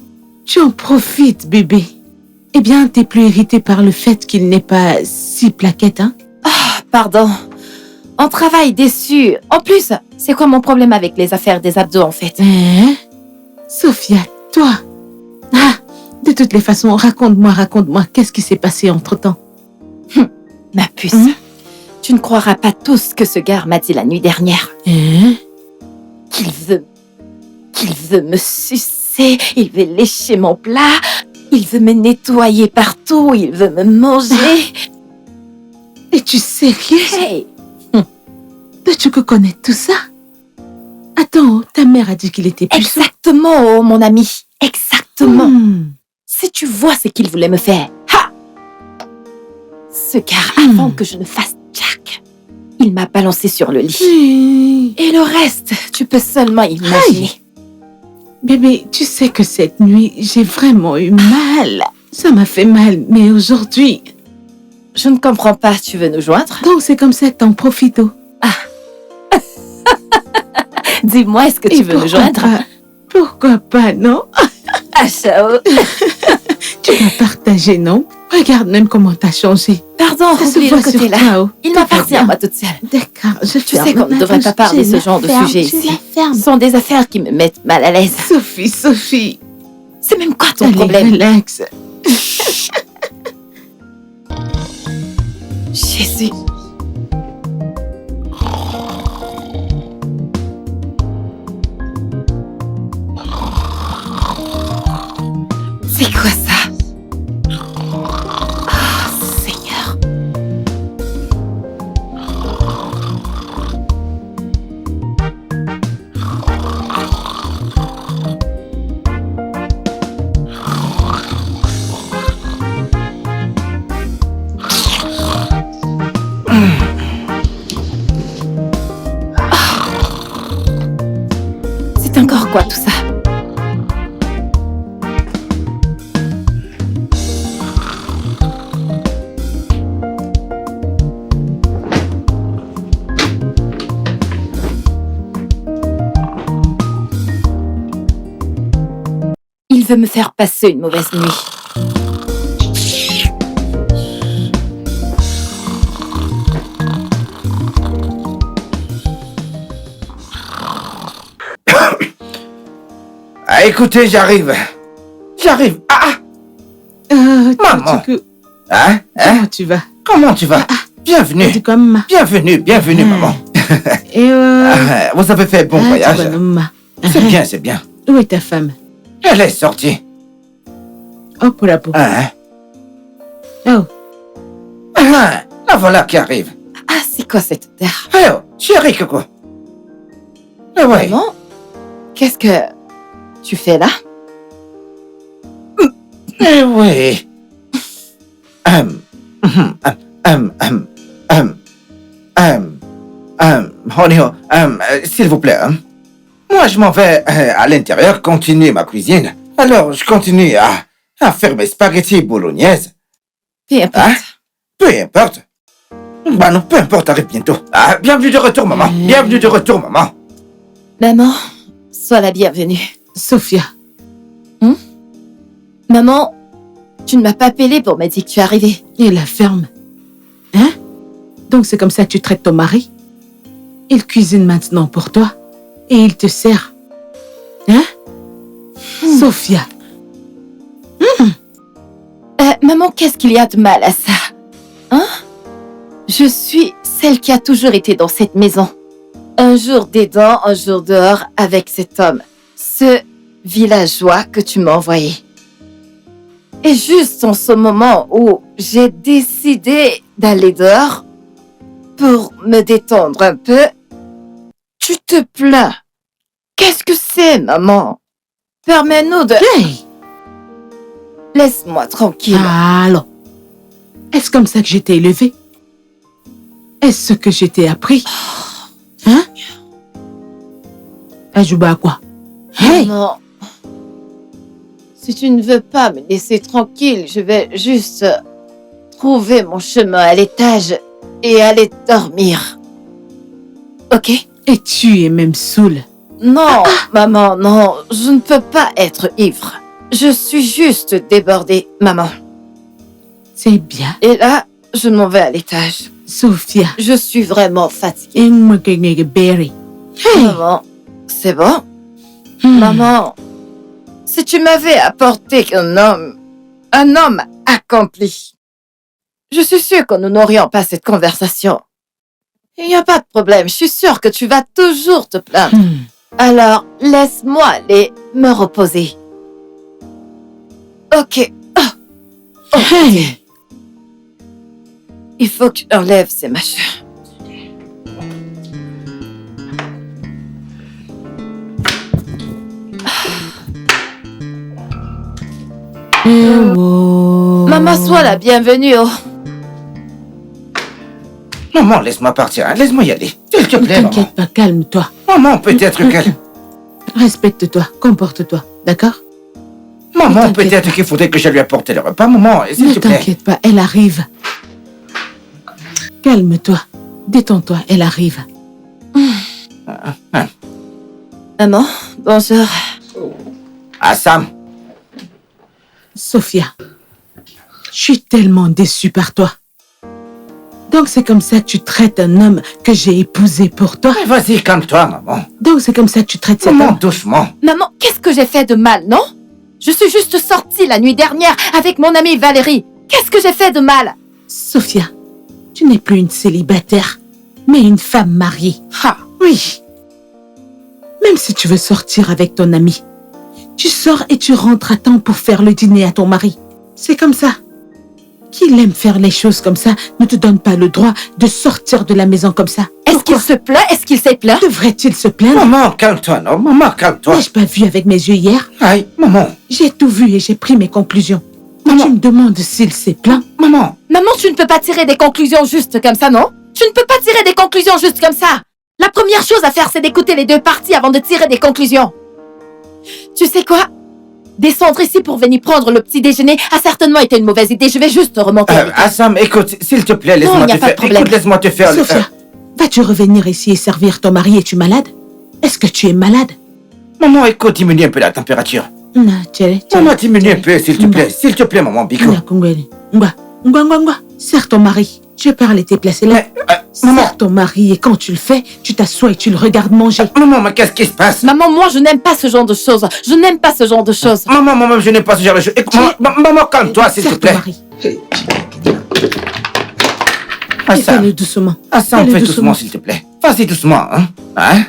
Tu en profites, bébé. Eh bien, t'es plus irrité par le fait qu'il n'est pas si plaquette, hein? Pardon. On travaille déçu. En plus, c'est quoi mon problème avec les affaires des abdos, en fait? Hein? Sophia, toi. Ah, de toutes les façons, raconte-moi, qu'est-ce qui s'est passé entre-temps? Ma puce, Hein? tu ne croiras pas tout ce que ce gars m'a dit la nuit dernière. Hein? Qu'il veut me sucer, il veut lécher mon plat, il veut me nettoyer partout, il veut me manger. Es-tu sérieuse? Hey, Peux-tu que connaître tout ça? Attends, ta mère a dit qu'il était puissant. exactement, oh, mon ami, exactement. Hmm. Si tu vois ce qu'il voulait me faire, ha! Ce gars, avant que je ne fasse Jack, il m'a balancé sur le lit. Hmm. Et le reste, tu peux seulement imaginer. Bébé, tu sais que cette nuit, j'ai vraiment eu mal. Ça m'a fait mal, mais aujourd'hui... Je ne comprends pas, tu veux nous joindre? Donc, c'est comme ça que t'en profites. Oh. Dis-moi, est-ce que tu Et veux nous pourquoi joindre? pas? Pourquoi pas, non? Ah, ciao. Tu m'as partagé, non? Regarde même comment t'as changé. Pardon, Ça se oublie le voit sur côté là. toi, oh. Il Tout va m'appartient à bien. moi toute seule. D'accord, je Tu sais qu'on ne devrait pas parler ce genre de sujet ici. Ce sont des affaires qui me mettent mal à l'aise. Sophie. C'est même quoi ton Allez, problème? relax. Jésus. C'est quoi ça? Ah, Seigneur. C'est encore quoi tout ça? Il veut me faire passer une mauvaise nuit. Ah, écoutez, j'arrive. J'arrive. Ah, Maman. hein? Comment tu vas? Comment tu vas? Bienvenue. Tu comme Bienvenue, maman. Et Ah, vous avez fait bon voyage. C'est bien. Où est ta femme? Elle est sortie. Oh, pour la peau. Hein? Oh, Ah, la voilà qui arrive. Ah, c'est quoi cette odeur? Oh, chérie Coco. Ah ouais. Maman? qu'est-ce que tu fais là? Eh oui. Honio, s'il vous plaît, moi je m'en vais à l'intérieur continuer ma cuisine. Alors je continue à faire mes spaghettis bolognaises. Peu importe. Hein? Peu importe. Bah non, peu importe, arrive bientôt. Ah, bienvenue de retour, maman. Bienvenue de retour, maman. Maman, sois la bienvenue. Sophia, Maman, tu ne m'as pas appelé pour me dire que tu es arrivée. et la ferme. Hein? Donc c'est comme ça que tu traites ton mari? Il cuisine maintenant pour toi et il te sert. Hein? Sophia, Maman, qu'est-ce qu'il y a de mal à ça? Hein? Je suis celle qui a toujours été dans cette maison. Un jour dedans, un jour dehors avec cet homme. Ce villageois que tu m'as envoyé. Et juste en ce moment où j'ai décidé d'aller dehors pour me détendre un peu, tu te plains. Qu'est-ce que c'est, maman? Permets-nous de... hey! Laisse-moi tranquille. Alors, est-ce comme ça que j'ai été élevée? Est-ce ce que j'ai été appris? Hein? Ajuba à quoi? Hey! Non. Si tu ne veux pas me laisser tranquille, je vais juste trouver mon chemin à l'étage et aller dormir. Ok? Et tu es même saoule. Non, maman, non. Je ne peux pas être ivre. Je suis juste débordée, maman. C'est bien. Et là, je m'en vais à l'étage. Sophia. Je suis vraiment fatiguée. Et moi que Berry. Hey! Maman, c'est bon? Hmm. Maman, si tu m'avais apporté un homme accompli, je suis sûre que nous n'aurions pas cette conversation. Il n'y a pas de problème, je suis sûre que tu vas toujours te plaindre. Alors, laisse-moi aller me reposer. Ok. Hey! Il faut que j'enlève ces machins. Oh. Maman, sois la bienvenue. Oh. Maman, laisse-moi partir, hein. Laisse-moi y aller. S'il te Ne plaît, maman. t'inquiète pas, calme-toi. Maman, peut-être qu'elle... Respecte-toi, comporte-toi, d'accord? Maman, t'inquiète peut-être qu'il faudrait que je lui apporte le repas, maman, s'il Ne te plaît. t'inquiète pas, elle arrive. Calme-toi, détends-toi, elle arrive. Maman, bonjour. Ah, Sam. Sophia, je suis tellement déçue par toi. Donc c'est comme ça que tu traites un homme que j'ai épousé pour toi? Mais vas-y, calme-toi, maman. Donc c'est comme ça que tu traites cet Maman, homme? doucement. Maman, qu'est-ce que j'ai fait de mal, non? Je suis juste sortie la nuit dernière avec mon amie Valérie. Qu'est-ce que j'ai fait de mal? Sophia, tu n'es plus une célibataire, mais une femme mariée. Ah, Oui. Même si tu veux sortir avec ton ami, tu sors et tu rentres à temps pour faire le dîner à ton mari. C'est comme ça. Qu'il aime faire les choses comme ça ne te donne pas le droit de sortir de la maison comme ça. est-ce Pourquoi qu'il se plaint? Est-ce qu'il s'est plaint? devrait-il se plaindre? Maman, calme-toi, non? Maman, calme-toi. N'ai-je pas vu avec mes yeux hier? Aïe, maman. J'ai tout vu et j'ai pris mes conclusions. Maman. Tu me demandes s'il s'est plaint? Maman. Maman, tu ne peux pas tirer des conclusions juste comme ça, non? Tu ne peux pas tirer des conclusions juste comme ça. La première chose à faire, c'est d'écouter les deux parties avant de tirer des conclusions. Tu sais quoi? Descendre ici pour venir prendre le petit déjeuner a certainement été une mauvaise idée. Je vais juste remonter. à l'étage. Sam, écoute, s'il te plaît, laisse-moi Non, y a te pas de faire... problème. Écoute, laisse-moi te faire... Sophia, vas-tu revenir ici et servir ton mari? Es-tu malade? Est-ce que tu es malade? Maman, écoute, diminue un peu la température. Non, tchere, tchere, Maman, diminue un tchere. peu, s'il te plaît. S'il te plaît, maman, Biko. Ngwa. Sers ton mari. Je parle et t'es placé là. Mais, maman, Sers ton mari et quand tu le fais, tu t'assois et tu le regardes manger. maman, mais qu'est-ce qui se passe? Maman, moi, je n'aime pas ce genre de choses. Je n'aime pas ce genre de choses. Maman, je n'ai pas ce genre de choses. Écoute, maman, calme-toi, s'il te Sers ton plaît. mari. Ah, Et Sam. fais-le doucement. Ah, Sam, Fais-le fais doucement, s'il te plaît. Vas-y doucement, hein?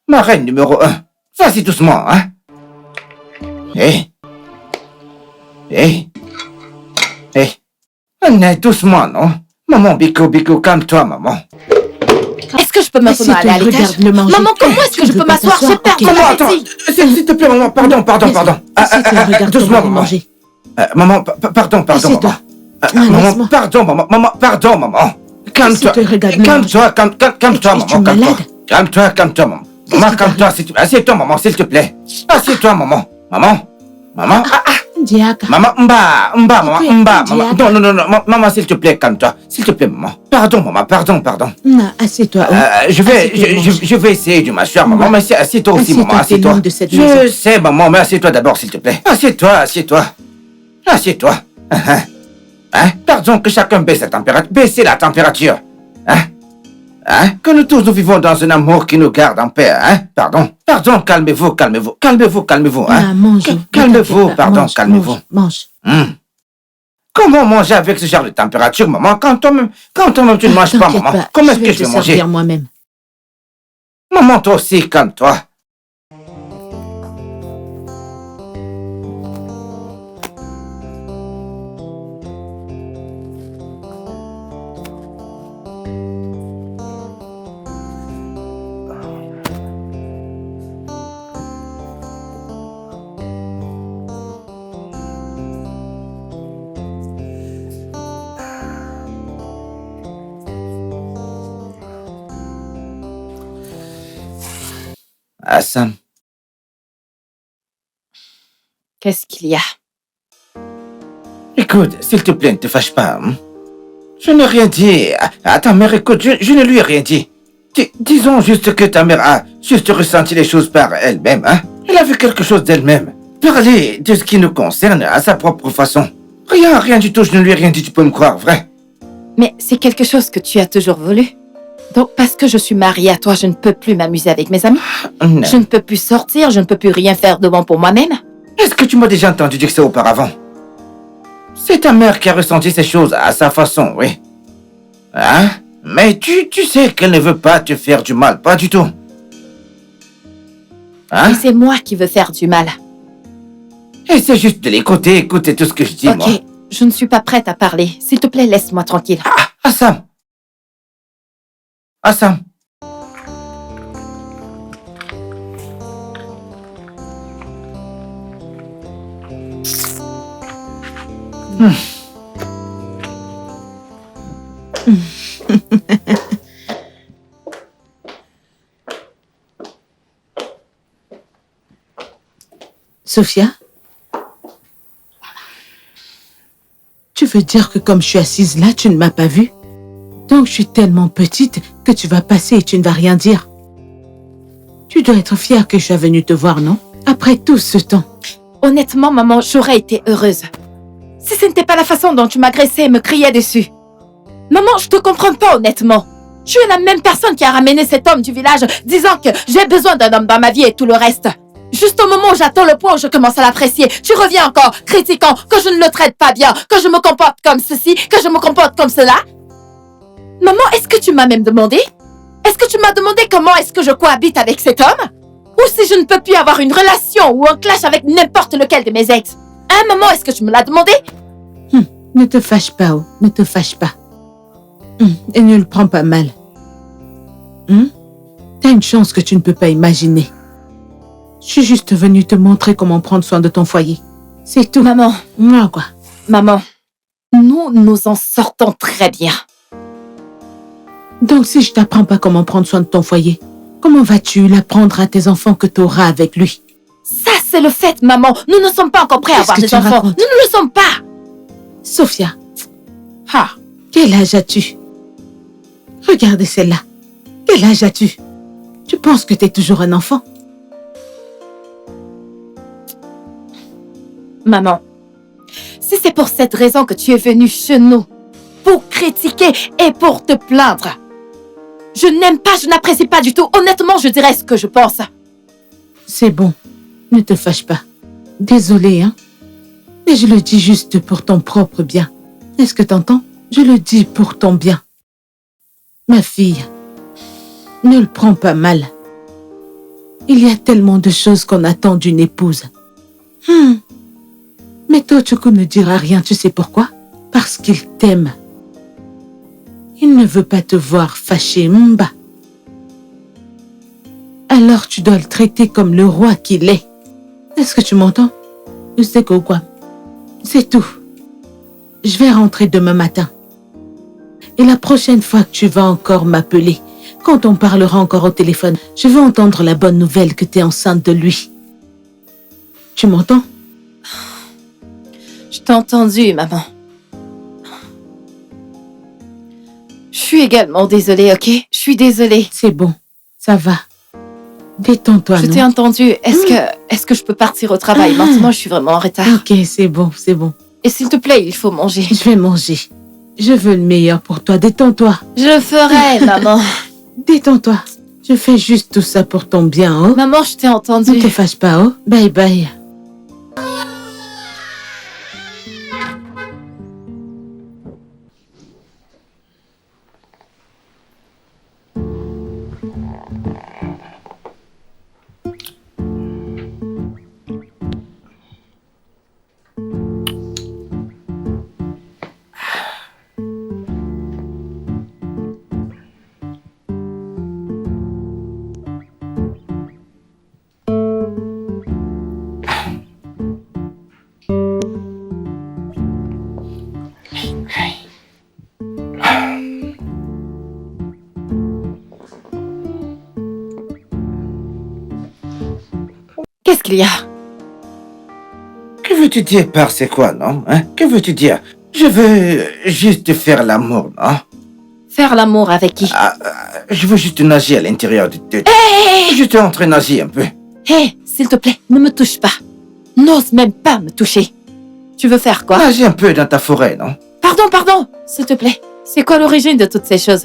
Ma reine numéro 1. Vas-y doucement, hein? On est doucement, non? Maman, Biko, calme-toi, maman. Est-ce que je peux maintenant aller à l'étage? Regarde le manger. Maman, comment est-ce que je peux m'asseoir? J'ai perdu Maman, l'appétit. attends, s'il te plaît, maman, pardon. Regarde Doucement, comment maman. manger. Maman, pardon, Assieds-toi. maman. Maman, laisse-moi. pardon, maman. Calme-toi. Assieds-toi, regarde le Calme-toi, calme-toi, Es-tu maman, malade? Calme-toi, maman. Maman, calme-toi, assieds-toi, maman, s'il te plaît. Assieds-toi, maman. Maman, Diaka. maman, maman. Diaka. Non, maman, s'il te plaît, calme-toi. S'il te plaît, maman. Pardon. Non, assieds-toi. Je vais essayer de m'asseoir, maman, mais assieds-toi aussi, maman, Assieds-toi, t'es assieds-toi. l'homme de cette Je maison. sais, maman, mais assieds-toi d'abord, s'il te plaît. Assieds-toi. Pardon, que chacun baisse baissez la température. Que nous tous nous vivons dans un amour qui nous garde en paix, Pardon, calmez-vous, Mange. Calmez-vous, pardon, Mange, calmez-vous. Mange. Comment manger avec ce genre de température, maman, quand toi-même tu ne manges pas, T'inquiète maman? pas, Comment est-ce je que vais je vais te manger? servir moi-même. Maman, toi aussi, calme-toi. Hassan, Qu'est-ce qu'il y a? écoute, s'il te plaît, ne te fâche pas. Je n'ai rien dit à ta mère, écoute, je ne lui ai rien dit. Disons juste que ta mère a juste ressenti les choses par elle-même, Elle a vu quelque chose d'elle-même. Parler de ce qui nous concerne à sa propre façon. Rien du tout, je ne lui ai rien dit, tu peux me croire, vrai? Mais c'est quelque chose que tu as toujours voulu. Donc, parce que je suis mariée à toi, je ne peux plus m'amuser avec mes amis. Non. Je ne peux plus sortir, je ne peux plus rien faire de bon pour moi-même. Est-ce que tu m'as déjà entendu dire ça auparavant? C'est ta mère qui a ressenti ces choses à sa façon, oui. Mais tu sais qu'elle ne veut pas te faire du mal, pas du tout. Et c'est moi qui veux faire du mal. Essaie juste de l'écouter, écoutez tout ce que je dis, moi. Ok, je ne suis pas prête à parler. S'il te plaît, laisse-moi tranquille. Assam. Sophia? Tu veux dire que comme je suis assise là, tu ne m'as pas vue? Donc je suis tellement petite que tu vas passer et tu ne vas rien dire. Tu dois être fière que je sois venue te voir, non? Après tout ce temps. Honnêtement, maman, j'aurais été heureuse. Si ce n'était pas la façon dont tu m'agressais et me criais dessus. Maman, je te comprends pas, honnêtement. Tu es la même personne qui a ramené cet homme du village disant que j'ai besoin d'un homme dans ma vie et tout le reste. Juste au moment où j'attends le point où je commence à l'apprécier, tu reviens encore, critiquant que je ne le traite pas bien, que je me comporte comme ceci, que je me comporte comme cela. Maman, est-ce que tu m'as même demandé? Est-ce que tu m'as demandé comment est-ce que je cohabite avec cet homme? Ou si je ne peux plus avoir une relation ou un clash avec n'importe lequel de mes ex? Maman, est-ce que tu me l'as demandé? Ne te fâche pas, oh. Ne te fâche pas. Et ne le prends pas mal. T'as une chance que tu ne peux pas imaginer. Je suis juste venue te montrer comment prendre soin de ton foyer. C'est tout. Maman. Moi, quoi. Maman, nous en sortons très bien. Donc, si je t'apprends pas comment prendre soin de ton foyer, comment vas-tu l'apprendre à tes enfants que tu auras avec lui? Ça, c'est le fait, maman. Nous ne sommes pas encore prêts à avoir des enfants. Racontes? Nous ne le sommes pas. Sophia. Quel âge as-tu? Regardez celle-là. Quel âge as-tu? Tu penses que tu es toujours un enfant? Maman, si c'est pour cette raison que tu es venue chez nous, pour critiquer et pour te plaindre, je n'aime pas, je n'apprécie pas du tout. Honnêtement, je dirais ce que je pense. C'est bon. Ne te fâche pas. Désolée, Mais je le dis juste pour ton propre bien. Est-ce que t'entends? Je le dis pour ton bien. Ma fille, ne le prends pas mal. Il y a tellement de choses qu'on attend d'une épouse. Mais Tochoko ne dira rien, tu sais pourquoi? Parce qu'il t'aime. Il ne veut pas te voir fâché, Mba. alors tu dois le traiter comme le roi qu'il est. Est-ce que tu m'entends? C'est quoi? C'est tout. Je vais rentrer demain matin. Et la prochaine fois que tu vas encore m'appeler, quand on parlera encore au téléphone, je veux entendre la bonne nouvelle que tu es enceinte de lui. Tu m'entends? Je t'ai entendu, maman. Je suis également désolée, ok? Je suis désolée. C'est bon, ça va. Détends-toi, Je non? t'ai entendu. Est-ce que je peux partir au travail? Maintenant, je suis vraiment en retard. Ok, c'est bon, c'est bon. Et s'il te plaît, il faut manger. Je vais manger. Je veux le meilleur pour toi. Détends-toi. Je le ferai, maman. Détends-toi. Je fais juste tout ça pour ton bien, oh. Maman, je t'ai entendu. Ne te fâche pas, oh. Bye bye. Qu'est-ce qu'il y a? Que veux-tu dire par c'est quoi, non? Hein? Que veux-tu dire? Je veux juste faire l'amour, non? Faire l'amour avec qui? Je veux juste nager à l'intérieur de... Hey! Je te montre nager un peu. Hé, s'il te plaît, ne me touche pas. N'ose même pas me toucher. Tu veux faire quoi? Nager un peu dans ta forêt, non? Pardon, s'il te plaît. C'est quoi l'origine de toutes ces choses?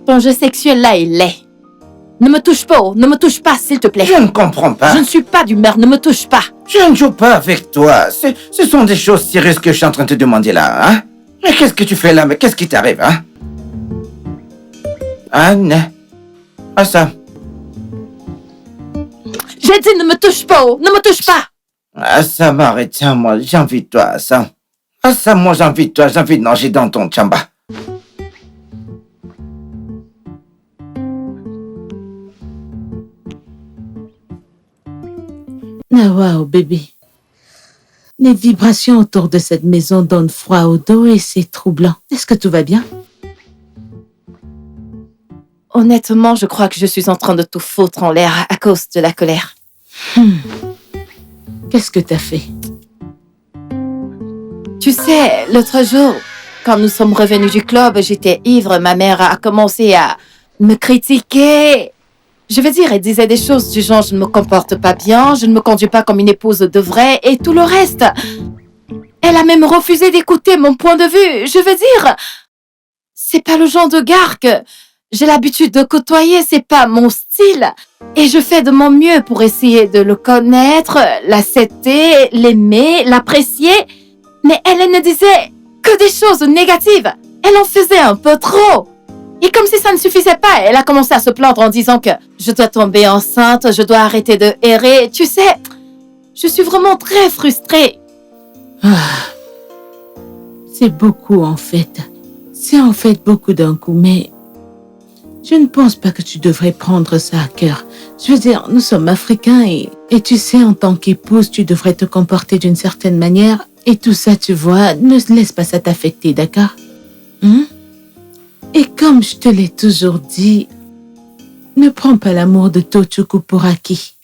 Ton jeu sexuel là, il l'est. Ne me touche pas, s'il te plaît. Je ne comprends pas. Je ne suis pas d'humeur, ne me touche pas. Je ne joue pas avec toi. Ce sont des choses sérieuses que je suis en train de te demander là, hein? Mais qu'est-ce que tu fais là? Mais qu'est-ce qui t'arrive, hein? Anne? Ah, ça. J'ai dit ne me touche pas, ne me touche pas. Ah, ça m'arrête, ça, moi, j'ai envie de toi, ça. Ah, ça, moi, j'ai envie de toi, j'ai envie de nager dans ton chamba. Ah, wow, bébé. Les vibrations autour de cette maison donnent froid au dos et c'est troublant. Est-ce que tout va bien? Honnêtement, je crois que je suis en train de tout foutre en l'air à cause de la colère. Qu'est-ce que t'as fait? Tu sais, l'autre jour, quand nous sommes revenus du club, j'étais ivre. Ma mère a commencé à me critiquer. Je veux dire, elle disait des choses du genre « je ne me comporte pas bien, je ne me conduis pas comme une épouse devrait » et tout le reste. Elle a même refusé d'écouter mon point de vue. Je veux dire, c'est pas le genre de gars que j'ai l'habitude de côtoyer, c'est pas mon style. Et je fais de mon mieux pour essayer de le connaître, l'accepter, l'aimer, l'apprécier. Mais elle ne disait que des choses négatives. Elle en faisait un peu trop. Et comme si ça ne suffisait pas, elle a commencé à se plaindre en disant que je dois tomber enceinte, je dois arrêter de errer. Tu sais, je suis vraiment très frustrée. C'est beaucoup en fait. C'est en fait beaucoup d'un coup, mais je ne pense pas que tu devrais prendre ça à cœur. Je veux dire, nous sommes africains et tu sais, en tant qu'épouse, tu devrais te comporter d'une certaine manière. Et tout ça, tu vois, ne laisse pas ça t'affecter, d'accord? Et comme je te l'ai toujours dit, ne prends pas l'amour de Tochukwu pour acquis.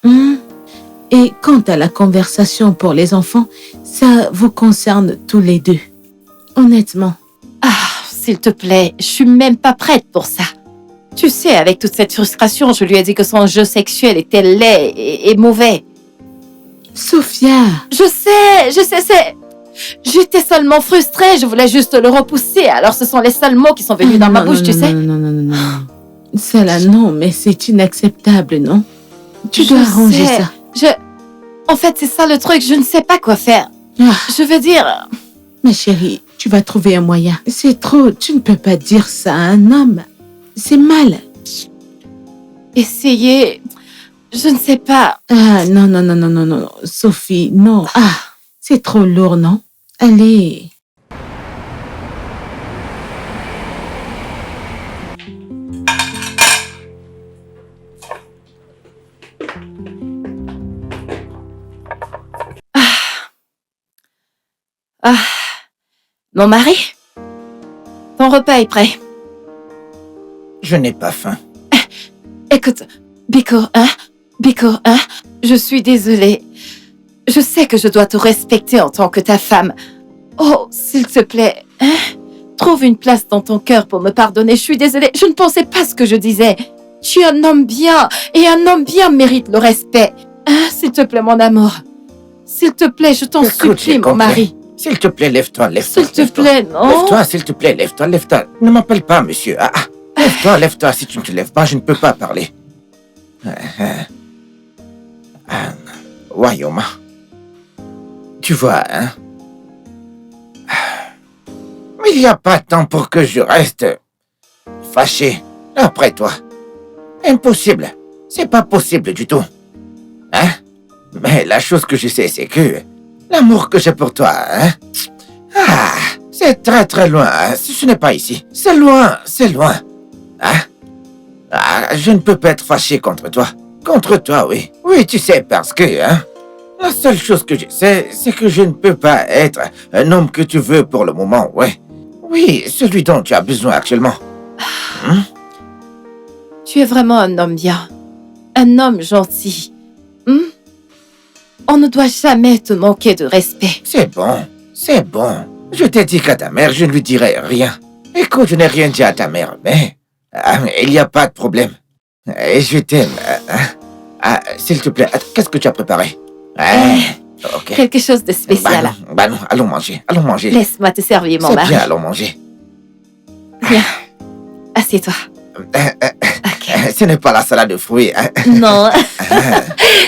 Et quant à la conversation pour les enfants, ça vous concerne tous les deux. Honnêtement. S'il te plaît, je suis même pas prête pour ça. Tu sais, avec toute cette frustration, je lui ai dit que son jeu sexuel était laid et mauvais. Sophia! Je sais. J'étais seulement frustrée, je voulais juste le repousser. Alors ce sont les seuls mots qui sont venus dans ma bouche, tu sais. Non. Ça là, non, mais c'est inacceptable, non? Tu dois arranger ça. En fait, c'est ça le truc, je ne sais pas quoi faire. Je veux dire... Ma chérie, tu vas trouver un moyen. C'est trop, tu ne peux pas dire ça à un homme. C'est mal. Essayer... Je ne sais pas. Non. Sophie, non. C'est trop lourd, non? Allez. Ah, mon mari, ton repas est prêt. Je n'ai pas faim. Écoute, Biko, je suis désolée. Je sais que je dois te respecter en tant que ta femme. Oh, s'il te plaît, trouve une place dans ton cœur pour me pardonner. Je suis désolée, je ne pensais pas ce que je disais. Tu es un homme bien, et un homme bien mérite le respect. S'il te plaît, mon amour. S'il te plaît, je t'en supplie, mon mari. S'il te plaît, lève-toi. S'il te plaît, non. Lève-toi, s'il te plaît, lève-toi. Ne m'appelle pas, monsieur. Lève-toi. Si tu ne te lèves pas, je ne peux pas parler. Wayoma. Tu vois, hein? Il n'y a pas de temps pour que je reste fâché après toi. Impossible. C'est pas possible du tout. Hein? Mais la chose que je sais, c'est que l'amour que j'ai pour toi, hein? C'est très très loin. Hein? Ce n'est pas ici. C'est loin. Hein? Je ne peux pas être fâché contre toi. Contre toi, oui. Oui, tu sais, parce que, hein? La seule chose que je sais, c'est que je ne peux pas être un homme que tu veux pour le moment, ouais. Oui, celui dont tu as besoin actuellement. Tu es vraiment un homme bien. Un homme gentil. On ne doit jamais te manquer de respect. C'est bon. Je t'ai dit qu'à ta mère, je ne lui dirai rien. Écoute, je n'ai rien dit à ta mère, mais il n'y a pas de problème. Et je t'aime. S'il te plaît, qu'est-ce que tu as préparé? Okay. Quelque chose de spécial. Bah non, allons manger. Laisse-moi te servir, mon mari. C'est bien, allons manger. Viens, assieds-toi. Okay. Ce n'est pas la salade de fruits. Hein? Non,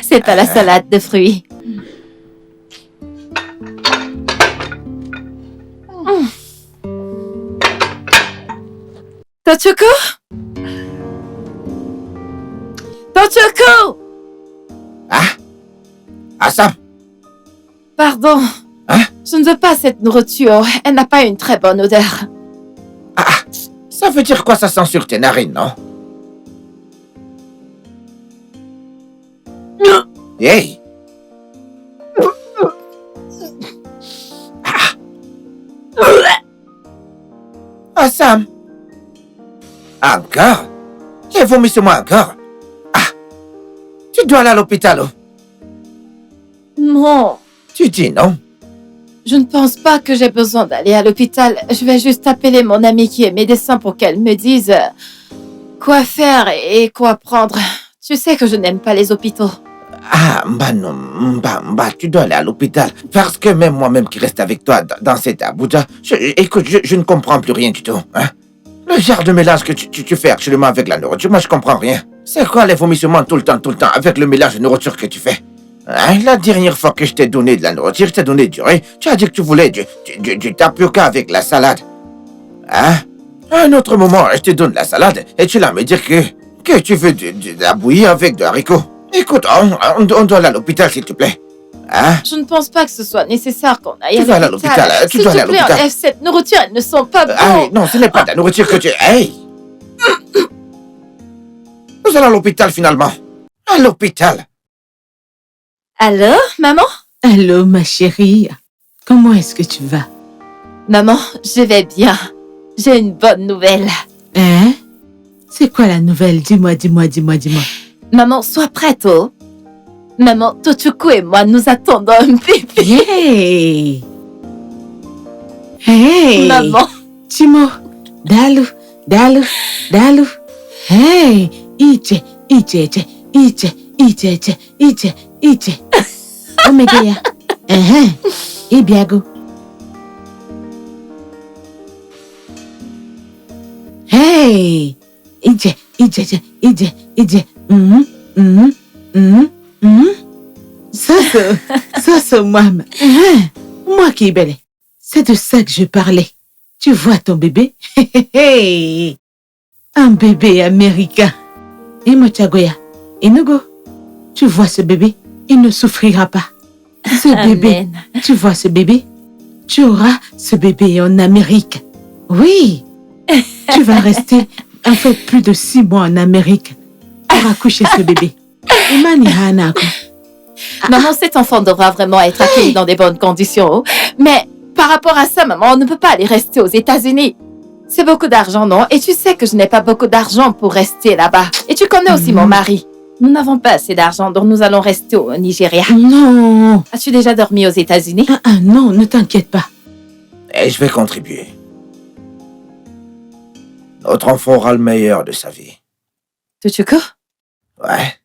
c'est pas la salade de fruits. Tochoko? Assam? Pardon. Hein? Je ne veux pas cette nourriture. Elle n'a pas une très bonne odeur. Ça veut dire quoi, ça sent sur tes narines, non? Hey! Assam! Encore? Les vomissements encore? Tu dois aller à l'hôpital, oh? Non. Tu dis non? Je ne pense pas que j'ai besoin d'aller à l'hôpital. Je vais juste appeler mon amie qui est médecin pour qu'elle me dise quoi faire et quoi prendre. Tu sais que je n'aime pas les hôpitaux. Non, tu dois aller à l'hôpital. Parce que même moi-même qui reste avec toi dans cet Abuja, écoute, je ne comprends plus rien du tout. Hein? Le genre de mélange que tu fais actuellement avec la nourriture, moi je comprends rien. C'est quoi les vomissements tout le temps, avec le mélange de nourriture que tu fais? Hein? La dernière fois que je t'ai donné de la nourriture, je t'ai donné du riz, tu as dit que tu voulais du tapioca avec la salade. Hein? À un autre moment, je te donne la salade et tu vas me dire que tu veux de la bouillie avec de haricots. Écoute, on doit aller à l'hôpital, s'il te plaît. Hein? Je ne pense pas que ce soit nécessaire qu'on aille à l'hôpital. Tu dois aller à l'hôpital. Enlève cette nourriture, elles ne sont pas bonnes. Oui, non, ce n'est pas de la nourriture que tu... Hey! Nous allons à l'hôpital, finalement. À l'hôpital. Allô, maman? Allô, ma chérie. Comment est-ce que tu vas? Maman, je vais bien. J'ai une bonne nouvelle. Hein? C'est quoi la nouvelle? Dis-moi. Maman, sois prête, oh. Maman, Tochoko et moi, nous attendons un bébé. Hey! Maman. Timo, Dalu. Hey! Iche. Omegeya. Ibiago. Hey! Ije. Ça, maman. Moi qui est belle. C'est de ça que je parlais. Tu vois ton bébé? Un bébé américain. Et Mochagoya. Et Nugo. Tu vois ce bébé? Il ne souffrira pas. Ce bébé. Tu vois ce bébé? Tu auras ce bébé en Amérique. Oui. Tu vas rester, en fait, plus de 6 mois en Amérique pour accoucher ce bébé. Maman, cet enfant devra vraiment être accueilli dans des bonnes conditions. Mais par rapport à ça, maman, on ne peut pas aller rester aux États-Unis. C'est beaucoup d'argent, non? Et tu sais que je n'ai pas beaucoup d'argent pour rester là-bas. Et tu connais aussi mon mari. Nous n'avons pas assez d'argent, donc nous allons rester au Nigeria. Non. As-tu déjà dormi aux États-Unis? Non, ne t'inquiète pas. Et je vais contribuer. Notre enfant aura le meilleur de sa vie. Tuchuko? Ouais.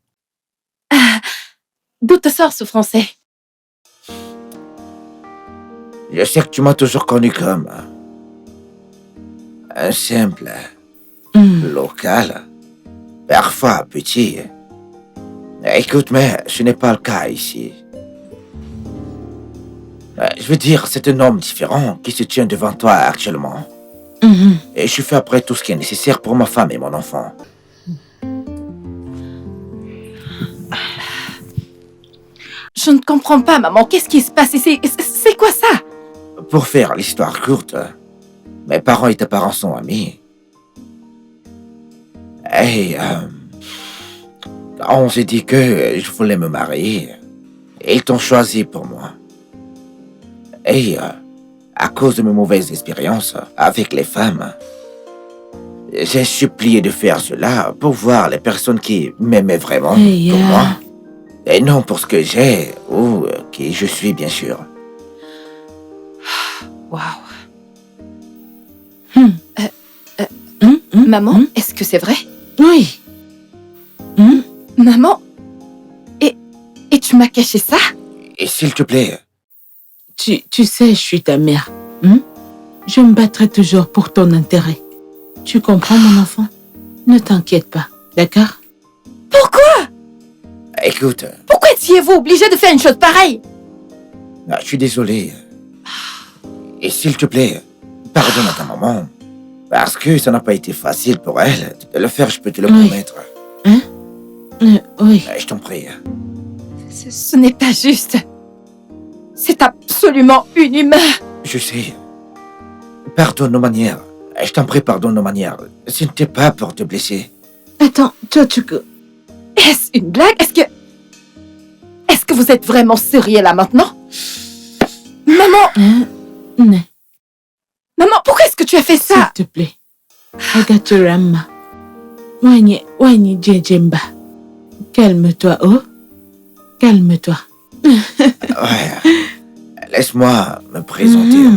D'où te sort ce français? Je sais que tu m'as toujours connu comme un simple, local, parfois petit. Écoute, mais ce n'est pas le cas ici. Je veux dire, c'est un homme différent qui se tient devant toi actuellement. Et je fais après tout ce qui est nécessaire pour ma femme et mon enfant. Je ne comprends pas, maman. Qu'est-ce qui se passe ici? C'est quoi ça? Pour faire l'histoire courte, mes parents et tes parents sont amis. Et on s'est dit que je voulais me marier. Et ils t'ont choisi pour moi. Et à cause de mes mauvaises expériences avec les femmes, j'ai supplié de faire cela pour voir les personnes qui m'aimaient vraiment pour moi. Et non pour ce que j'ai ou qui je suis, bien sûr. Waouh. Maman, est-ce que c'est vrai? Oui. Maman? Et tu m'as caché ça? Et s'il te plaît... Tu sais, je suis ta mère. Je me battrai toujours pour ton intérêt. Tu comprends, mon enfant? Ne t'inquiète pas, d'accord? Pourquoi? Écoute... Pourquoi étiez-vous obligé de faire une chose pareille? Je suis désolé. Et s'il te plaît, pardonne à ta maman. Parce que ça n'a pas été facile pour elle de le faire, je peux te le promettre. Oui. Je t'en prie. Ce n'est pas juste. C'est absolument inhumain. Je sais. Pardonne nos manières. Je t'en prie, pardonne nos manières. Ce n'était pas pour te blesser. Attends, Tuchuko. Est-ce une blague? Est-ce que vous êtes vraiment sérieux là maintenant? Maman! Non. Maman, pourquoi est-ce que tu as fait ça? S'il te plaît. Agaturama. Wani Jejemba. Calme-toi, oh. Calme-toi. Ouais. Laisse-moi me présenter.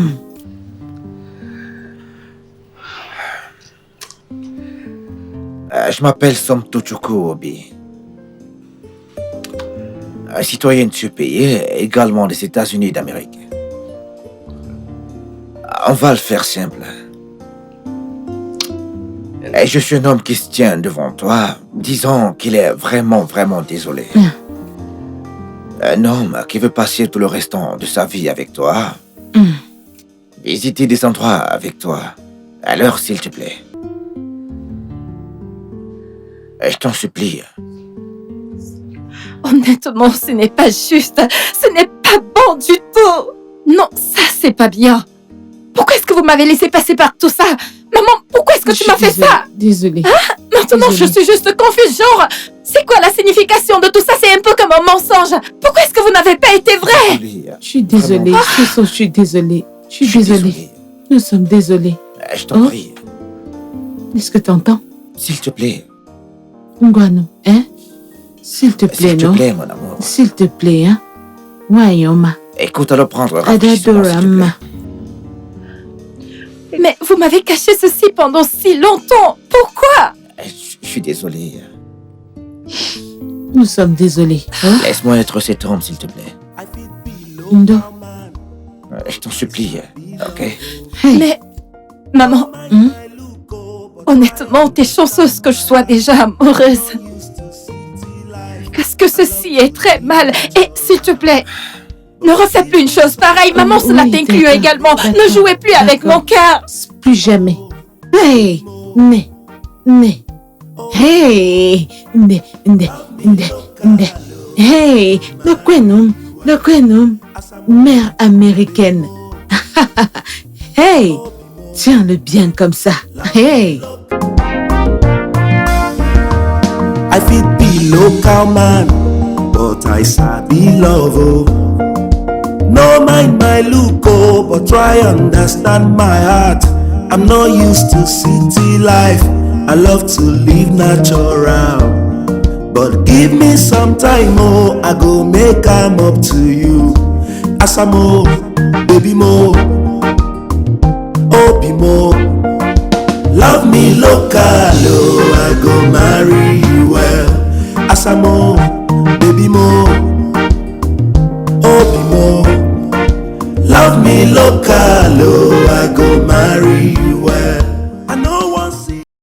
Je m'appelle Som Tuchuko Obi. Citoyen de ce pays et également des États-Unis d'Amérique. On va le faire simple. Et je suis un homme qui se tient devant toi, disant qu'il est vraiment, vraiment désolé. Un homme qui veut passer tout le restant de sa vie avec toi. Visiter des endroits avec toi. Alors, s'il te plaît. Je t'en supplie. Honnêtement, ce n'est pas juste. Ce n'est pas bon du tout. Non, ça, c'est pas bien. Pourquoi est-ce que vous m'avez laissé passer par tout ça? Maman, pourquoi est-ce que tu m'as fait ça? Désolée. Maintenant, je suis juste confuse. Genre, c'est quoi la signification de tout ça? C'est un peu comme un mensonge. Pourquoi est-ce que vous n'avez pas été vrai? Je suis désolée. Je suis désolée. Je suis désolée. Nous sommes désolés. Je t'en prie. Est-ce que t'entends? S'il te plaît. Ngwano, hein? S'il te plaît, non? S'il te plaît, mon amour. S'il te plaît, hein? Wayoma. Écoute, alors prendre rapidement, s'il te Adadorama. Mais vous m'avez caché ceci pendant si longtemps. Pourquoi? plaît. Je suis désolé. Nous sommes désolés. Hein? Laisse-moi être cet homme, s'il te plaît. Ndo. Je t'en supplie, ok? Hey. Mais, maman, honnêtement, t'es chanceuse que je sois déjà amoureuse. Parce que ceci est très mal. Et s'il te plaît, ne refais plus une chose pareille. Maman, cela Oui, t'inclut d'accord, également. Ne d'accord, jouez plus avec d'accord. mon cœur. Plus jamais. Hey, ne. Hey, ne. Hey, le quenum, mère américaine. Hey, tiens-le bien comme ça. Hey. I fit be local man, but I sabi love. Oh. No mind my my look, oh, but try understand my heart. I'm not used to city life. I love to live natural. But give me some time, oh, I go make am up to you. Asamo, baby mo, Obi mo. Love me local, oh, I go marry you well. Asamo, baby mo, Obi mo. Love me local, oh, I go marry you well.